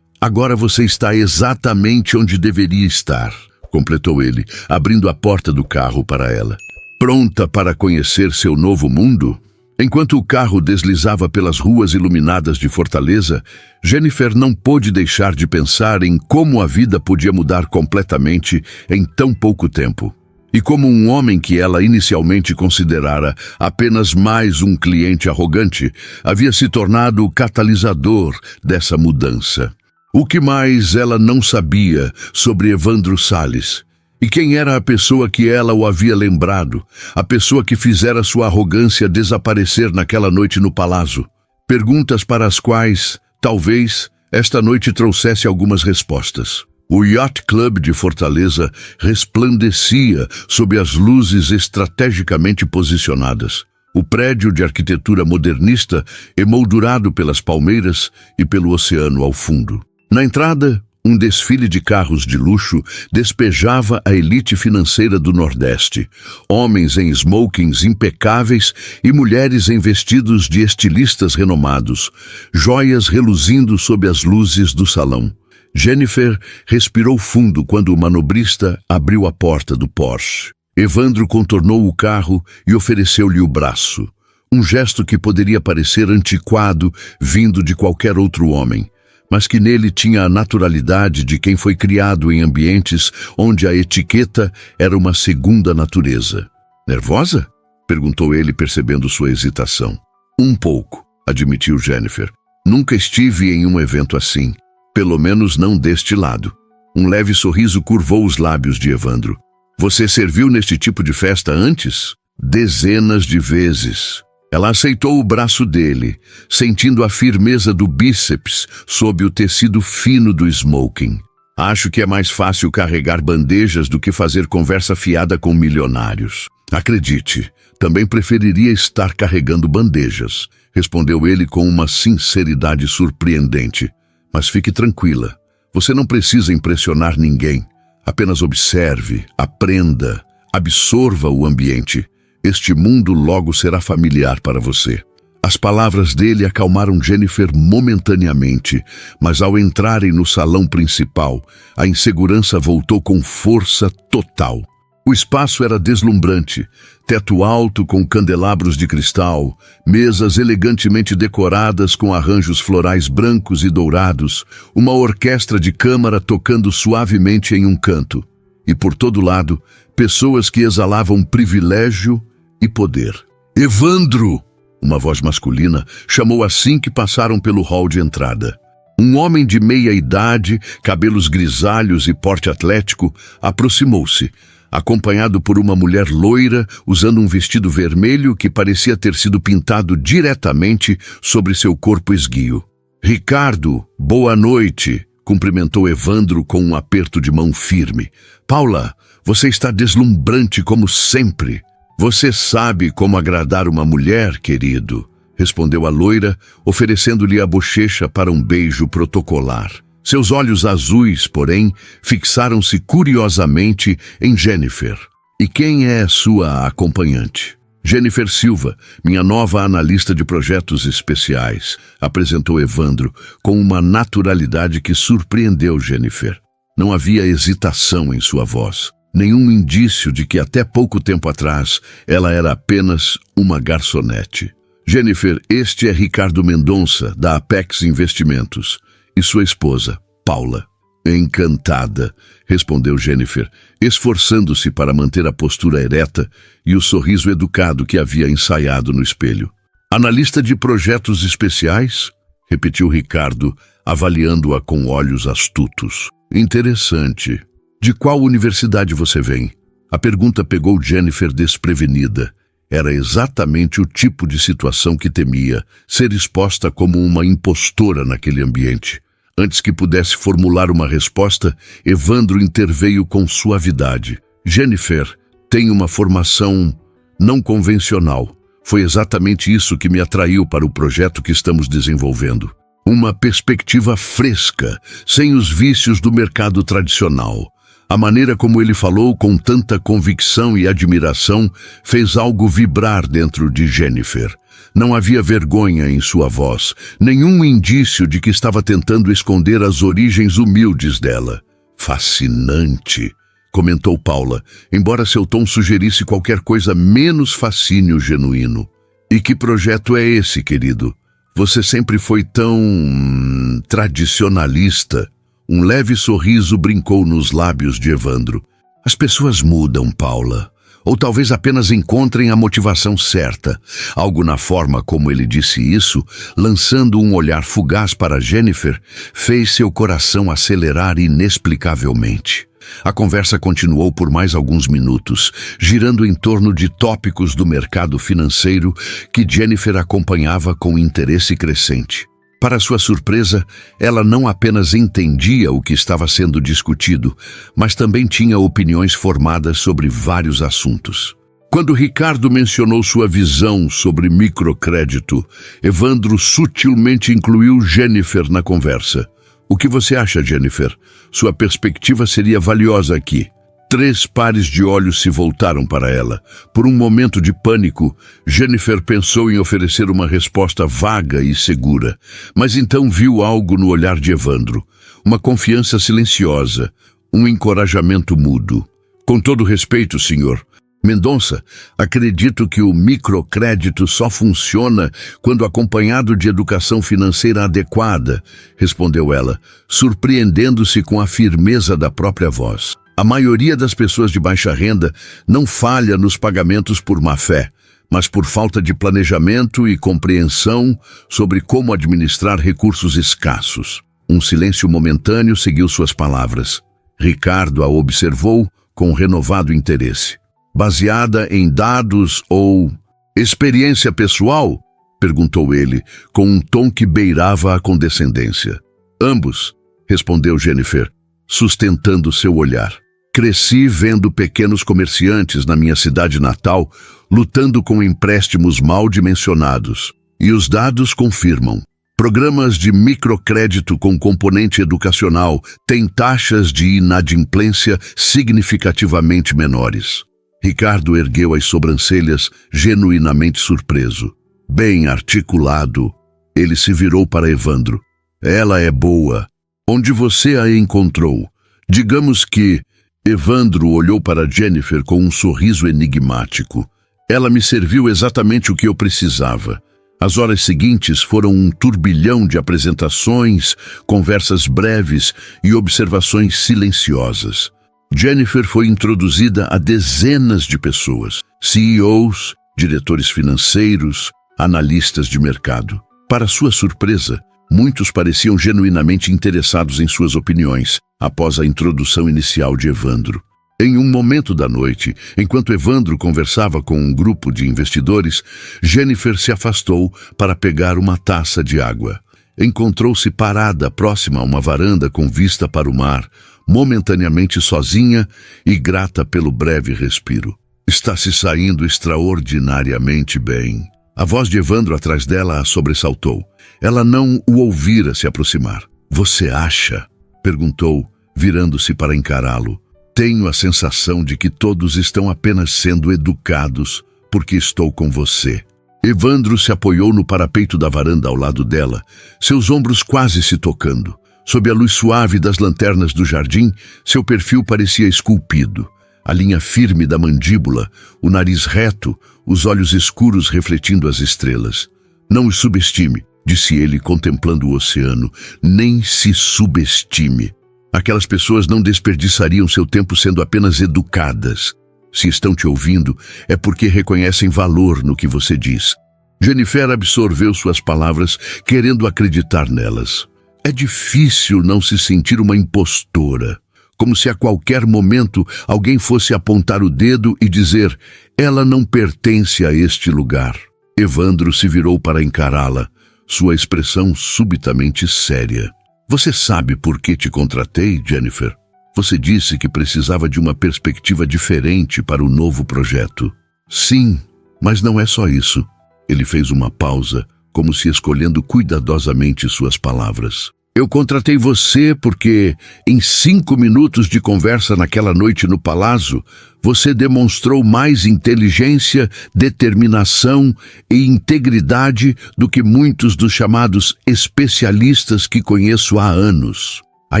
você está exatamente onde deveria estar, completou ele, abrindo a porta do carro para ela. Pronta para conhecer seu novo mundo? Enquanto o carro deslizava pelas ruas iluminadas de Fortaleza, Jennifer não pôde deixar de pensar em como a vida podia mudar completamente em tão pouco tempo. E como um homem que ela inicialmente considerara apenas mais um cliente arrogante, havia se tornado o catalisador dessa mudança. O que mais ela não sabia sobre Evandro Salles? E quem era a pessoa que ela o havia lembrado? A pessoa que fizera sua arrogância desaparecer naquela noite no palácio? Perguntas para as quais, talvez, esta noite trouxesse algumas respostas. O Yacht Club de Fortaleza resplandecia sob as luzes estrategicamente posicionadas. O prédio de arquitetura modernista emoldurado pelas palmeiras e pelo oceano ao fundo. Na entrada, um desfile de carros de luxo despejava a elite financeira do Nordeste. Homens em smokings impecáveis e mulheres em vestidos de estilistas renomados. Joias reluzindo sob as luzes do salão. Jennifer respirou fundo quando o manobrista abriu a porta do Porsche. Evandro contornou o carro e ofereceu-lhe o braço. Um gesto que poderia parecer antiquado vindo de qualquer outro homem, mas que nele tinha a naturalidade de quem foi criado em ambientes onde a etiqueta era uma segunda natureza. Nervosa? Perguntou ele, percebendo sua hesitação. Um pouco, admitiu Jennifer. Nunca estive em um evento assim. Pelo menos não deste lado. Um leve sorriso curvou os lábios de Evandro. Você serviu neste tipo de festa antes? Dezenas de vezes. Ela aceitou o braço dele, sentindo a firmeza do bíceps sob o tecido fino do smoking. Acho que é mais fácil carregar bandejas do que fazer conversa fiada com milionários. Acredite, também preferiria estar carregando bandejas, respondeu ele com uma sinceridade surpreendente. Mas fique tranquila, você não precisa impressionar ninguém. Apenas observe, aprenda, absorva o ambiente. Este mundo logo será familiar para você. As palavras dele acalmaram Jennifer momentaneamente, mas ao entrarem no salão principal, a insegurança voltou com força total. O espaço era deslumbrante, teto alto com candelabros de cristal, mesas elegantemente decoradas com arranjos florais brancos e dourados, uma orquestra de câmara tocando suavemente em um canto. E por todo lado, pessoas que exalavam privilégio e poder. Evandro! Uma voz masculina chamou assim que passaram pelo hall de entrada. Um homem de meia idade, cabelos grisalhos e porte atlético, aproximou-se, acompanhado por uma mulher loira usando um vestido vermelho que parecia ter sido pintado diretamente sobre seu corpo esguio. Ricardo, boa noite, cumprimentou Evandro com um aperto de mão firme. Paula, você está deslumbrante como sempre. Você sabe como agradar uma mulher, querido, respondeu a loira, oferecendo-lhe a bochecha para um beijo protocolar. Seus olhos azuis, porém, fixaram-se curiosamente em Jennifer. E quem é sua acompanhante? Jennifer Silva, minha nova analista de projetos especiais, apresentou Evandro com uma naturalidade que surpreendeu Jennifer. Não havia hesitação em sua voz, nenhum indício de que até pouco tempo atrás ela era apenas uma garçonete. Jennifer, este é Ricardo Mendonça, da Apex Investimentos. E sua esposa, Paula. Encantada, respondeu Jennifer, esforçando-se para manter a postura ereta e o sorriso educado que havia ensaiado no espelho. Analista de projetos especiais? Repetiu Ricardo, avaliando-a com olhos astutos. Interessante. De qual universidade você vem? A pergunta pegou Jennifer desprevenida. Era exatamente o tipo de situação que temia, ser exposta como uma impostora naquele ambiente. Antes que pudesse formular uma resposta, Evandro interveio com suavidade. Jennifer tem uma formação não convencional. Foi exatamente isso que me atraiu para o projeto que estamos desenvolvendo. Uma perspectiva fresca, sem os vícios do mercado tradicional. A maneira como ele falou com tanta convicção e admiração fez algo vibrar dentro de Jennifer. Não havia vergonha em sua voz, nenhum indício de que estava tentando esconder as origens humildes dela. Fascinante, comentou Paula, embora seu tom sugerisse qualquer coisa menos fascínio genuíno. E que projeto é esse, querido? Você sempre foi tão tradicionalista. Um leve sorriso brincou nos lábios de Evandro. As pessoas mudam, Paula. Ou talvez apenas encontrem a motivação certa. Algo na forma como ele disse isso, lançando um olhar fugaz para Jennifer, fez seu coração acelerar inexplicavelmente. A conversa continuou por mais alguns minutos, girando em torno de tópicos do mercado financeiro que Jennifer acompanhava com interesse crescente. Para sua surpresa, ela não apenas entendia o que estava sendo discutido, mas também tinha opiniões formadas sobre vários assuntos. Quando Ricardo mencionou sua visão sobre microcrédito, Evandro sutilmente incluiu Jennifer na conversa. O que você acha, Jennifer? Sua perspectiva seria valiosa aqui. 3 pares de olhos se voltaram para ela. Por um momento de pânico, Jennifer pensou em oferecer uma resposta vaga e segura, mas então viu algo no olhar de Evandro. Uma confiança silenciosa, um encorajamento mudo. Com todo respeito, senhor Mendonça, acredito que o microcrédito só funciona quando acompanhado de educação financeira adequada, respondeu ela, surpreendendo-se com a firmeza da própria voz. A maioria das pessoas de baixa renda não falha nos pagamentos por má fé, mas por falta de planejamento e compreensão sobre como administrar recursos escassos. Um silêncio momentâneo seguiu suas palavras. Ricardo a observou com renovado interesse. Baseada em dados ou experiência pessoal? Perguntou ele, com um tom que beirava a condescendência. Ambos, respondeu Jennifer, sustentando seu olhar. Cresci vendo pequenos comerciantes na minha cidade natal lutando com empréstimos mal dimensionados. E os dados confirmam. Programas de microcrédito com componente educacional têm taxas de inadimplência significativamente menores. Ricardo ergueu as sobrancelhas, genuinamente surpreso. Bem articulado, ele se virou para Evandro. Ela é boa. Onde você a encontrou? Digamos que... Evandro olhou para Jennifer com um sorriso enigmático. Ela me serviu exatamente o que eu precisava. As horas seguintes foram um turbilhão de apresentações, conversas breves e observações silenciosas. Jennifer foi introduzida a dezenas de pessoas, CEOs, diretores financeiros, analistas de mercado. Para sua surpresa, muitos pareciam genuinamente interessados em suas opiniões, após a introdução inicial de Evandro. Em um momento da noite, enquanto Evandro conversava com um grupo de investidores, Jennifer se afastou para pegar uma taça de água. Encontrou-se parada próxima a uma varanda com vista para o mar, momentaneamente sozinha e grata pelo breve respiro. Está se saindo extraordinariamente bem. A voz de Evandro atrás dela a sobressaltou. Ela não o ouvira se aproximar. Você acha? Perguntou, virando-se para encará-lo. Tenho a sensação de que todos estão apenas sendo educados porque estou com você. Evandro se apoiou no parapeito da varanda ao lado dela, seus ombros quase se tocando. Sob a luz suave das lanternas do jardim, seu perfil parecia esculpido. A linha firme da mandíbula, o nariz reto, os olhos escuros refletindo as estrelas. Não os subestime, disse ele contemplando o oceano. Nem se subestime. Aquelas pessoas não desperdiçariam seu tempo sendo apenas educadas. Se estão te ouvindo, é porque reconhecem valor no que você diz. Jennifer absorveu suas palavras, querendo acreditar nelas. É difícil não se sentir uma impostora, como se a qualquer momento alguém fosse apontar o dedo e dizer: ela não pertence a este lugar. Evandro se virou para encará-la, sua expressão subitamente séria. Você sabe por que te contratei, Jennifer? Você disse que precisava de uma perspectiva diferente para o novo projeto. Sim, mas não é só isso. Ele fez uma pausa, como se escolhendo cuidadosamente suas palavras. Eu contratei você porque, em 5 minutos de conversa naquela noite no palácio, você demonstrou mais inteligência, determinação e integridade do que muitos dos chamados especialistas que conheço há anos. A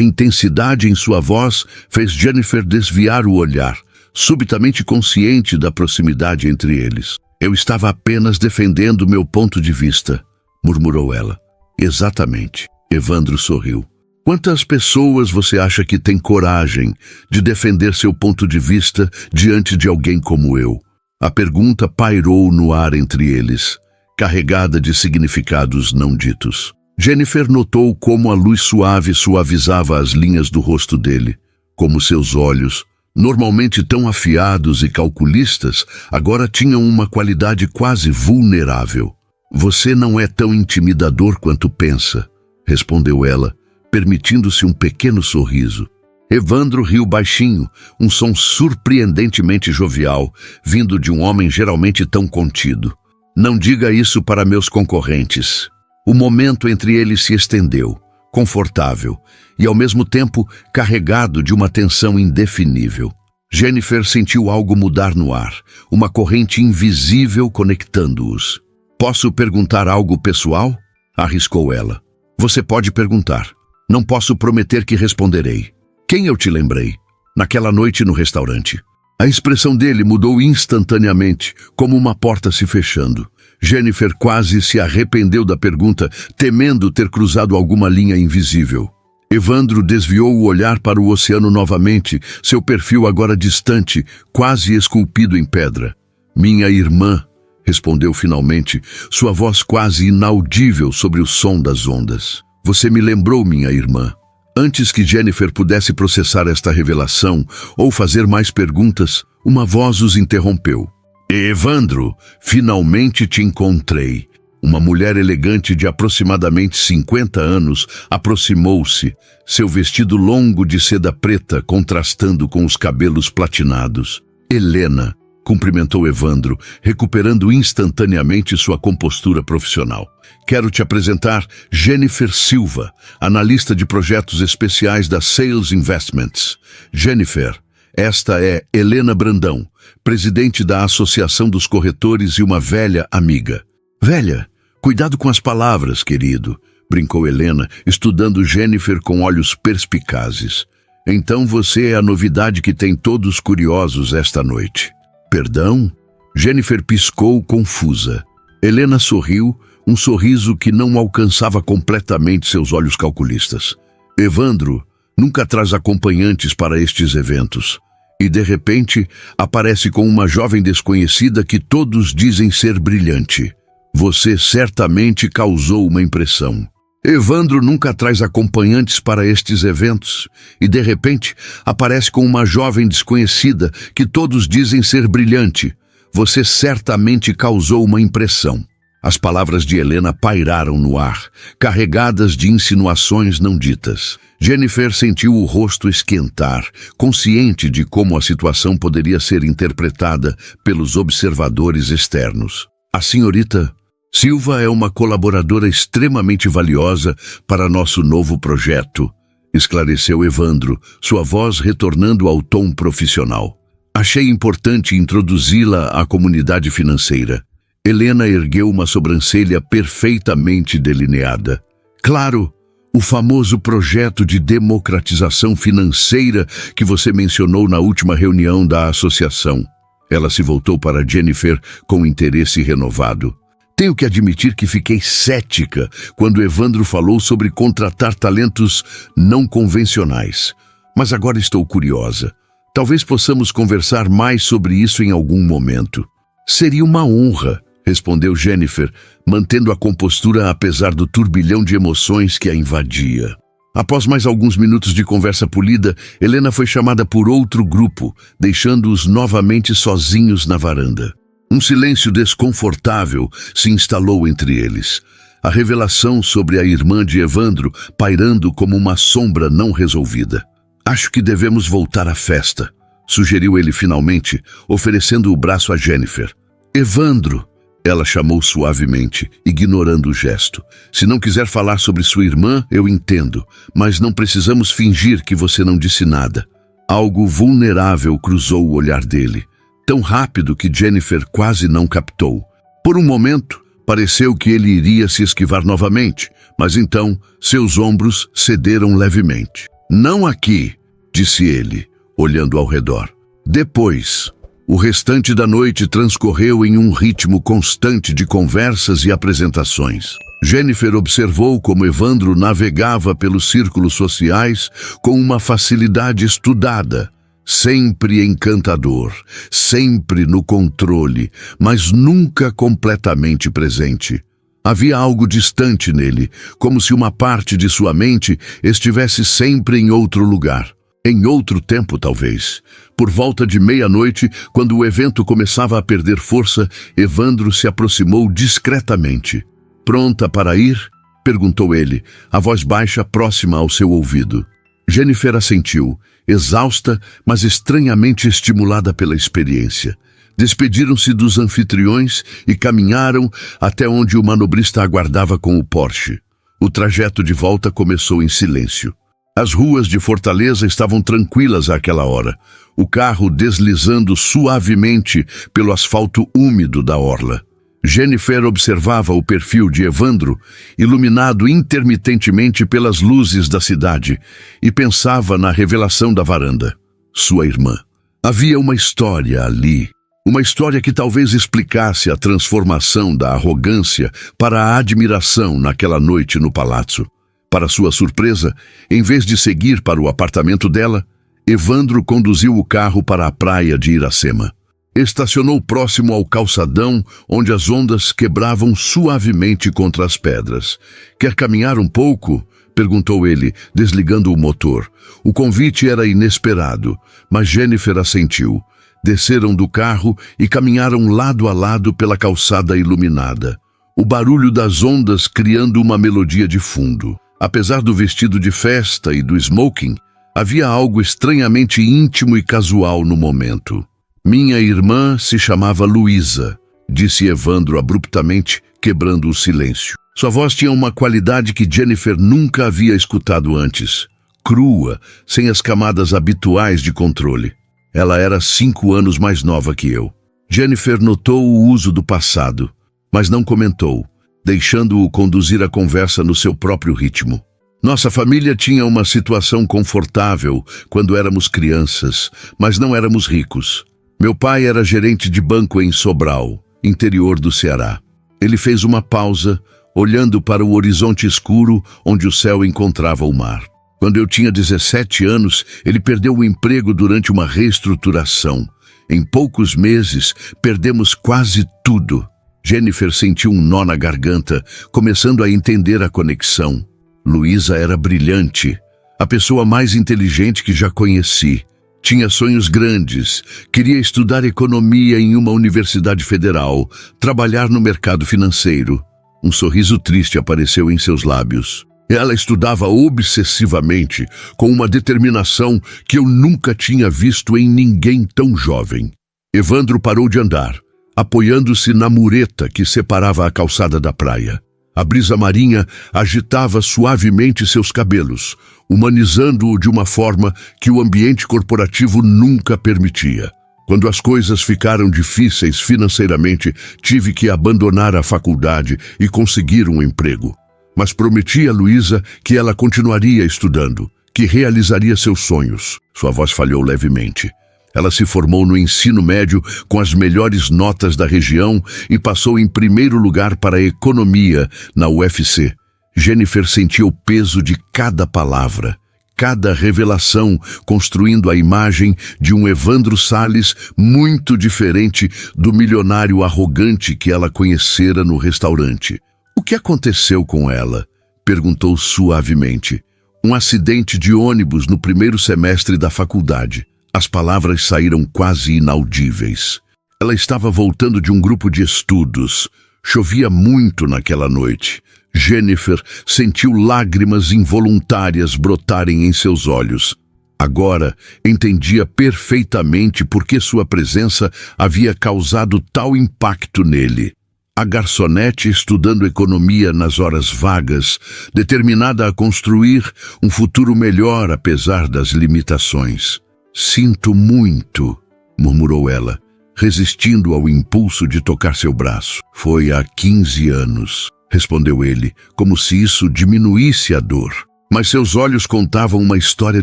intensidade em sua voz fez Jennifer desviar o olhar, subitamente consciente da proximidade entre eles. Eu estava apenas defendendo meu ponto de vista, murmurou ela. Exatamente. Evandro sorriu. Quantas pessoas você acha que tem coragem de defender seu ponto de vista diante de alguém como eu? A pergunta pairou no ar entre eles, carregada de significados não ditos. Jennifer notou como a luz suave suavizava as linhas do rosto dele, como seus olhos, normalmente tão afiados e calculistas, agora tinham uma qualidade quase vulnerável. Você não é tão intimidador quanto pensa, respondeu ela, permitindo-se um pequeno sorriso. Evandro riu baixinho, um som surpreendentemente jovial, vindo de um homem geralmente tão contido. Não diga isso para meus concorrentes. O momento entre eles se estendeu, confortável, e ao mesmo tempo carregado de uma tensão indefinível. Jennifer sentiu algo mudar no ar, uma corrente invisível conectando-os. Posso perguntar algo pessoal? Arriscou ela. Você pode perguntar. Não posso prometer que responderei. Quem eu te lembrei? Naquela noite no restaurante. A expressão dele mudou instantaneamente, como uma porta se fechando. Jennifer quase se arrependeu da pergunta, temendo ter cruzado alguma linha invisível. Evandro desviou o olhar para o oceano novamente, seu perfil agora distante, quase esculpido em pedra. Minha irmã, respondeu finalmente, sua voz quase inaudível sobre o som das ondas. Você me lembrou, minha irmã. Antes que Jennifer pudesse processar esta revelação ou fazer mais perguntas, uma voz os interrompeu. Evandro, finalmente te encontrei. Uma mulher elegante de aproximadamente 50 anos aproximou-se, seu vestido longo de seda preta contrastando com os cabelos platinados. Helena, cumprimentou Evandro, recuperando instantaneamente sua compostura profissional. Quero te apresentar Jennifer Silva, analista de projetos especiais da Sales Investments. Jennifer, esta é Helena Brandão, presidente da Associação dos Corretores e uma velha amiga. Velha, cuidado com as palavras, querido, brincou Helena, estudando Jennifer com olhos perspicazes. Então você é a novidade que tem todos curiosos esta noite. Perdão? Jennifer piscou confusa. Helena sorriu, um sorriso que não alcançava completamente seus olhos calculistas. Evandro nunca traz acompanhantes para estes eventos. E, de repente, aparece com uma jovem desconhecida que todos dizem ser brilhante. Você certamente causou uma impressão. Evandro nunca traz acompanhantes para estes eventos e, de repente, aparece com uma jovem desconhecida que todos dizem ser brilhante. Você certamente causou uma impressão. As palavras de Helena pairaram no ar, carregadas de insinuações não ditas. Jennifer sentiu o rosto esquentar, consciente de como a situação poderia ser interpretada pelos observadores externos. A senhorita Silva é uma colaboradora extremamente valiosa para nosso novo projeto, esclareceu Evandro, sua voz retornando ao tom profissional. Achei importante introduzi-la à comunidade financeira. Helena ergueu uma sobrancelha perfeitamente delineada. Claro, o famoso projeto de democratização financeira que você mencionou na última reunião da associação. Ela se voltou para Jennifer com interesse renovado. Tenho que admitir que fiquei cética quando Evandro falou sobre contratar talentos não convencionais. Mas agora estou curiosa. Talvez possamos conversar mais sobre isso em algum momento. Seria uma honra, respondeu Jennifer, mantendo a compostura apesar do turbilhão de emoções que a invadia. Após mais alguns minutos de conversa polida, Helena foi chamada por outro grupo, deixando-os novamente sozinhos na varanda. Um silêncio desconfortável se instalou entre eles. A revelação sobre a irmã de Evandro pairando como uma sombra não resolvida. Acho que devemos voltar à festa, sugeriu ele finalmente, oferecendo o braço a Jennifer. Evandro, Ela chamou suavemente, ignorando o gesto. Se não quiser falar sobre sua irmã, eu entendo, mas não precisamos fingir que você não disse nada. Algo vulnerável cruzou o olhar dele, tão rápido que Jennifer quase não captou. Por um momento, pareceu que ele iria se esquivar novamente, mas então seus ombros cederam levemente. Não aqui, disse ele, olhando ao redor. Depois, o restante da noite transcorreu em um ritmo constante de conversas e apresentações. Jennifer observou como Evandro navegava pelos círculos sociais com uma facilidade estudada, sempre encantador, sempre no controle, mas nunca completamente presente. Havia algo distante nele, como se uma parte de sua mente estivesse sempre em outro lugar. Em outro tempo, talvez. Por volta de meia-noite, quando o evento começava a perder força, Evandro se aproximou discretamente. «Pronta para ir?» perguntou ele, a voz baixa próxima ao seu ouvido. Jennifer assentiu, exausta, mas estranhamente estimulada pela experiência. Despediram-se dos anfitriões e caminharam até onde o manobrista aguardava com o Porsche. O trajeto de volta começou em silêncio. As ruas de Fortaleza estavam tranquilas àquela hora, o carro deslizando suavemente pelo asfalto úmido da orla. Jennifer observava o perfil de Evandro, iluminado intermitentemente pelas luzes da cidade, e pensava na revelação da varanda. Sua irmã. Havia uma história ali, uma história que talvez explicasse a transformação da arrogância para a admiração naquela noite no palácio. Para sua surpresa, em vez de seguir para o apartamento dela, Evandro conduziu o carro para a praia de Iracema. Estacionou próximo ao calçadão, onde as ondas quebravam suavemente contra as pedras. «Quer caminhar um pouco?» perguntou ele, desligando o motor. O convite era inesperado, mas Jennifer assentiu. Desceram do carro e caminharam lado a lado pela calçada iluminada. O barulho das ondas criando uma melodia de fundo. Apesar do vestido de festa e do smoking, havia algo estranhamente íntimo e casual no momento. «Minha irmã se chamava Luísa», disse Evandro abruptamente, quebrando o silêncio. Sua voz tinha uma qualidade que Jennifer nunca havia escutado antes. Crua, sem as camadas habituais de controle. Ela era 5 anos mais nova que eu. Jennifer notou o uso do passado, mas não comentou, deixando-o conduzir a conversa no seu próprio ritmo. Nossa família tinha uma situação confortável quando éramos crianças, mas não éramos ricos. Meu pai era gerente de banco em Sobral, interior do Ceará. Ele fez uma pausa, olhando para o horizonte escuro onde o céu encontrava o mar. Quando eu tinha 17 anos, ele perdeu o emprego durante uma reestruturação. Em poucos meses, perdemos quase tudo. Jennifer sentiu um nó na garganta, começando a entender a conexão. Luísa era brilhante, a pessoa mais inteligente que já conheci. Tinha sonhos grandes, queria estudar economia em uma universidade federal, trabalhar no mercado financeiro. Um sorriso triste apareceu em seus lábios. Ela estudava obsessivamente, com uma determinação que eu nunca tinha visto em ninguém tão jovem. Evandro parou de andar, apoiando-se na mureta que separava a calçada da praia. A brisa marinha agitava suavemente seus cabelos, humanizando-o de uma forma que o ambiente corporativo nunca permitia. Quando as coisas ficaram difíceis financeiramente, tive que abandonar a faculdade e conseguir um emprego. Mas prometi a Luísa que ela continuaria estudando, que realizaria seus sonhos. Sua voz falhou levemente. Ela se formou no ensino médio com as melhores notas da região e passou em primeiro lugar para a economia na UFC. Jennifer sentia o peso de cada palavra, cada revelação, construindo a imagem de um Evandro Salles muito diferente do milionário arrogante que ela conhecera no restaurante. «O que aconteceu com ela?» perguntou suavemente. «Um acidente de ônibus no primeiro semestre da faculdade». As palavras saíram quase inaudíveis. Ela estava voltando de um grupo de estudos. Chovia muito naquela noite. Jennifer sentiu lágrimas involuntárias brotarem em seus olhos. Agora entendia perfeitamente por que sua presença havia causado tal impacto nele. A garçonete estudando economia nas horas vagas, determinada a construir um futuro melhor apesar das limitações. Sinto muito, murmurou ela, resistindo ao impulso de tocar seu braço. Foi há 15 anos, respondeu ele, como se isso diminuísse a dor. Mas seus olhos contavam uma história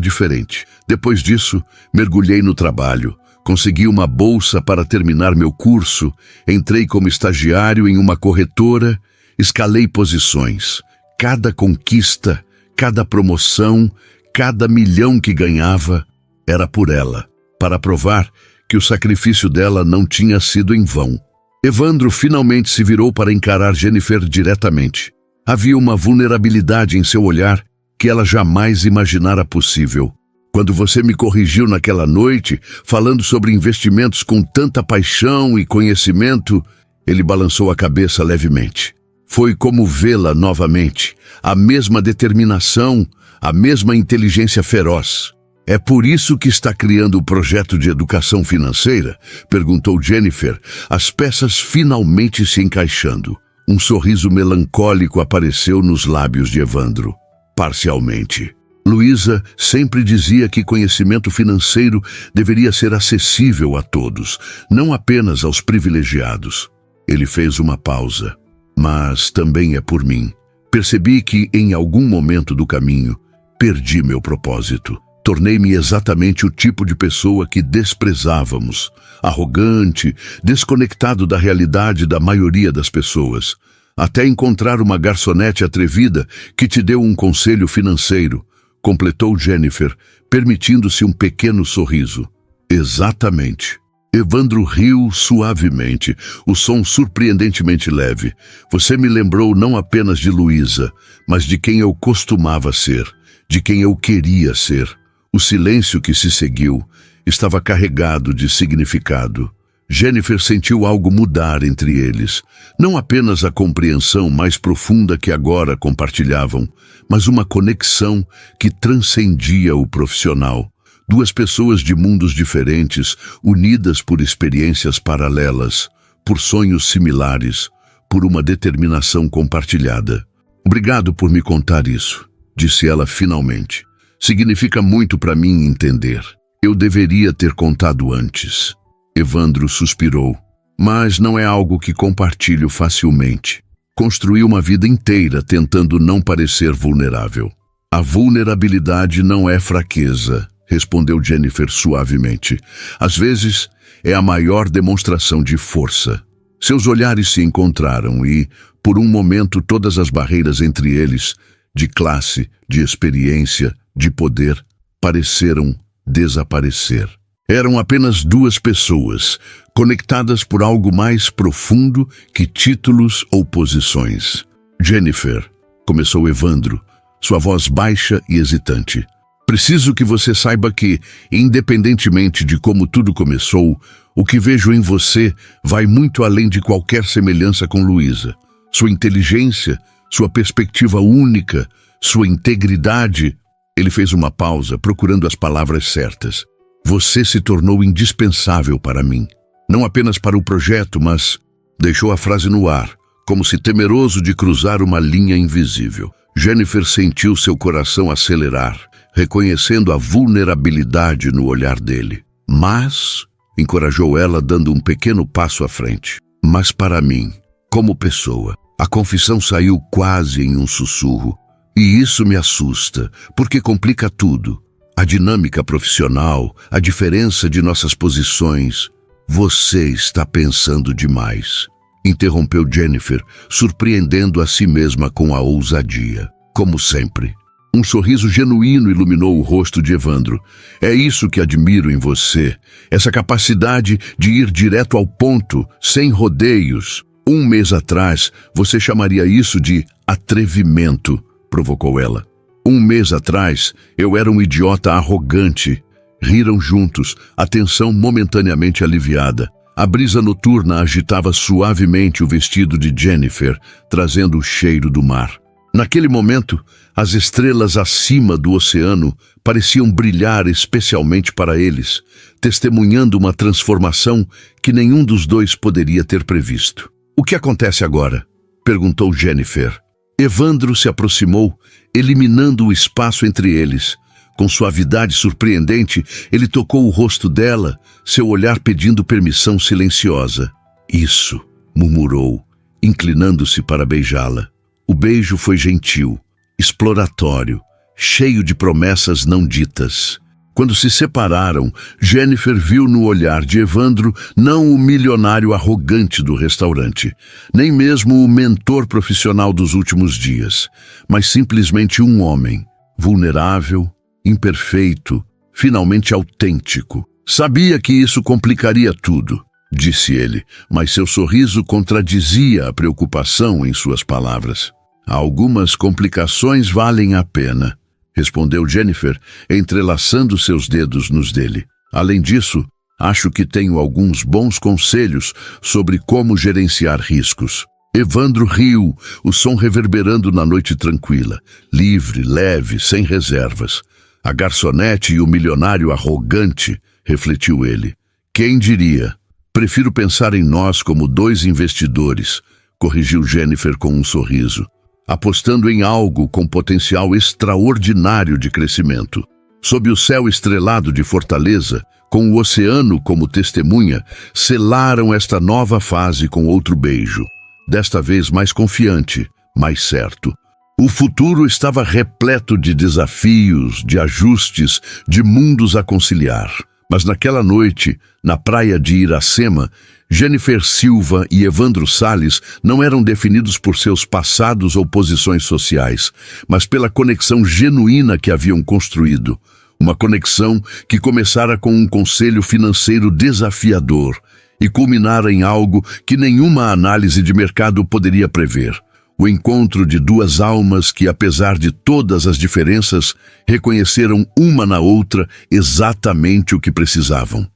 diferente. Depois disso, mergulhei no trabalho. Consegui uma bolsa para terminar meu curso, entrei como estagiário em uma corretora, escalei posições. Cada conquista, cada promoção, cada milhão que ganhava, era por ela, para provar que o sacrifício dela não tinha sido em vão. Evandro finalmente se virou para encarar Jennifer diretamente. Havia uma vulnerabilidade em seu olhar que ela jamais imaginara possível. Quando você me corrigiu naquela noite, falando sobre investimentos com tanta paixão e conhecimento, ele balançou a cabeça levemente. Foi como vê-la novamente, a mesma determinação, a mesma inteligência feroz. É por isso que está criando o projeto de educação financeira? Perguntou Jennifer, as peças finalmente se encaixando. Um sorriso melancólico apareceu nos lábios de Evandro. Parcialmente. Luísa sempre dizia que conhecimento financeiro deveria ser acessível a todos, não apenas aos privilegiados. Ele fez uma pausa. Mas também é por mim. Percebi que, em algum momento do caminho, perdi meu propósito. Tornei-me exatamente o tipo de pessoa que desprezávamos, arrogante, desconectado da realidade da maioria das pessoas, até encontrar uma garçonete atrevida que te deu um conselho financeiro, completou Jennifer, permitindo-se um pequeno sorriso. Exatamente. Evandro riu suavemente, o som surpreendentemente leve. Você me lembrou não apenas de Luísa, mas de quem eu costumava ser, de quem eu queria ser. O silêncio que se seguiu estava carregado de significado. Jennifer sentiu algo mudar entre eles. Não apenas a compreensão mais profunda que agora compartilhavam, mas uma conexão que transcendia o profissional. Duas pessoas de mundos diferentes, unidas por experiências paralelas, por sonhos similares, por uma determinação compartilhada. Obrigado por me contar isso, disse ela finalmente. Significa muito para mim entender. Eu deveria ter contado antes. Evandro suspirou. Mas não é algo que compartilho facilmente. Construí uma vida inteira tentando não parecer vulnerável. A vulnerabilidade não é fraqueza, respondeu Jennifer suavemente. Às vezes, é a maior demonstração de força. Seus olhares se encontraram e, por um momento, todas as barreiras entre eles, de classe, de experiência, de poder, pareceram desaparecer. Eram apenas duas pessoas, conectadas por algo mais profundo que títulos ou posições. Jennifer, começou Evandro, sua voz baixa e hesitante. Preciso que você saiba que, independentemente de como tudo começou, o que vejo em você vai muito além de qualquer semelhança com Luísa. Sua inteligência, sua perspectiva única, sua integridade. Ele fez uma pausa, procurando as palavras certas. Você se tornou indispensável para mim. Não apenas para o projeto, mas deixou a frase no ar, como se temeroso de cruzar uma linha invisível. Jennifer sentiu seu coração acelerar, reconhecendo a vulnerabilidade no olhar dele. Mas, encorajou ela dando um pequeno passo à frente. Mas para mim, como pessoa, a confissão saiu quase em um sussurro. E isso me assusta, porque complica tudo. A dinâmica profissional, a diferença de nossas posições. Você está pensando demais, interrompeu Jennifer, surpreendendo a si mesma com a ousadia. Como sempre. Um sorriso genuíno iluminou o rosto de Evandro. É isso que admiro em você, essa capacidade de ir direto ao ponto, sem rodeios. Um mês atrás, você chamaria isso de atrevimento, provocou ela. Um mês atrás, eu era um idiota arrogante. Riram juntos, a tensão momentaneamente aliviada. A brisa noturna agitava suavemente o vestido de Jennifer, trazendo o cheiro do mar. Naquele momento, as estrelas acima do oceano pareciam brilhar especialmente para eles, testemunhando uma transformação que nenhum dos dois poderia ter previsto. O que acontece agora? Perguntou Jennifer. Evandro se aproximou, eliminando o espaço entre eles. Com suavidade surpreendente, ele tocou o rosto dela, seu olhar pedindo permissão silenciosa. Isso, murmurou, inclinando-se para beijá-la. O beijo foi gentil, exploratório, cheio de promessas não ditas. Quando se separaram, Jennifer viu no olhar de Evandro não o milionário arrogante do restaurante, nem mesmo o mentor profissional dos últimos dias, mas simplesmente um homem, vulnerável, imperfeito, finalmente autêntico. Sabia que isso complicaria tudo, disse ele, mas seu sorriso contradizia a preocupação em suas palavras. Algumas complicações valem a pena, respondeu Jennifer, entrelaçando seus dedos nos dele. Além disso, acho que tenho alguns bons conselhos sobre como gerenciar riscos. Evandro riu, o som reverberando na noite tranquila, livre, leve, sem reservas. A garçonete e o milionário arrogante, refletiu ele. Quem diria? Prefiro pensar em nós como dois investidores, corrigiu Jennifer com um sorriso, apostando em algo com potencial extraordinário de crescimento. Sob o céu estrelado de Fortaleza, com o oceano como testemunha, selaram esta nova fase com outro beijo, desta vez mais confiante, mais certo. O futuro estava repleto de desafios, de ajustes, de mundos a conciliar. Mas naquela noite, na praia de Iracema, Jennifer Silva e Evandro Salles não eram definidos por seus passados ou posições sociais, mas pela conexão genuína que haviam construído. Uma conexão que começara com um conselho financeiro desafiador e culminara em algo que nenhuma análise de mercado poderia prever. O encontro de duas almas que, apesar de todas as diferenças, reconheceram uma na outra exatamente o que precisavam.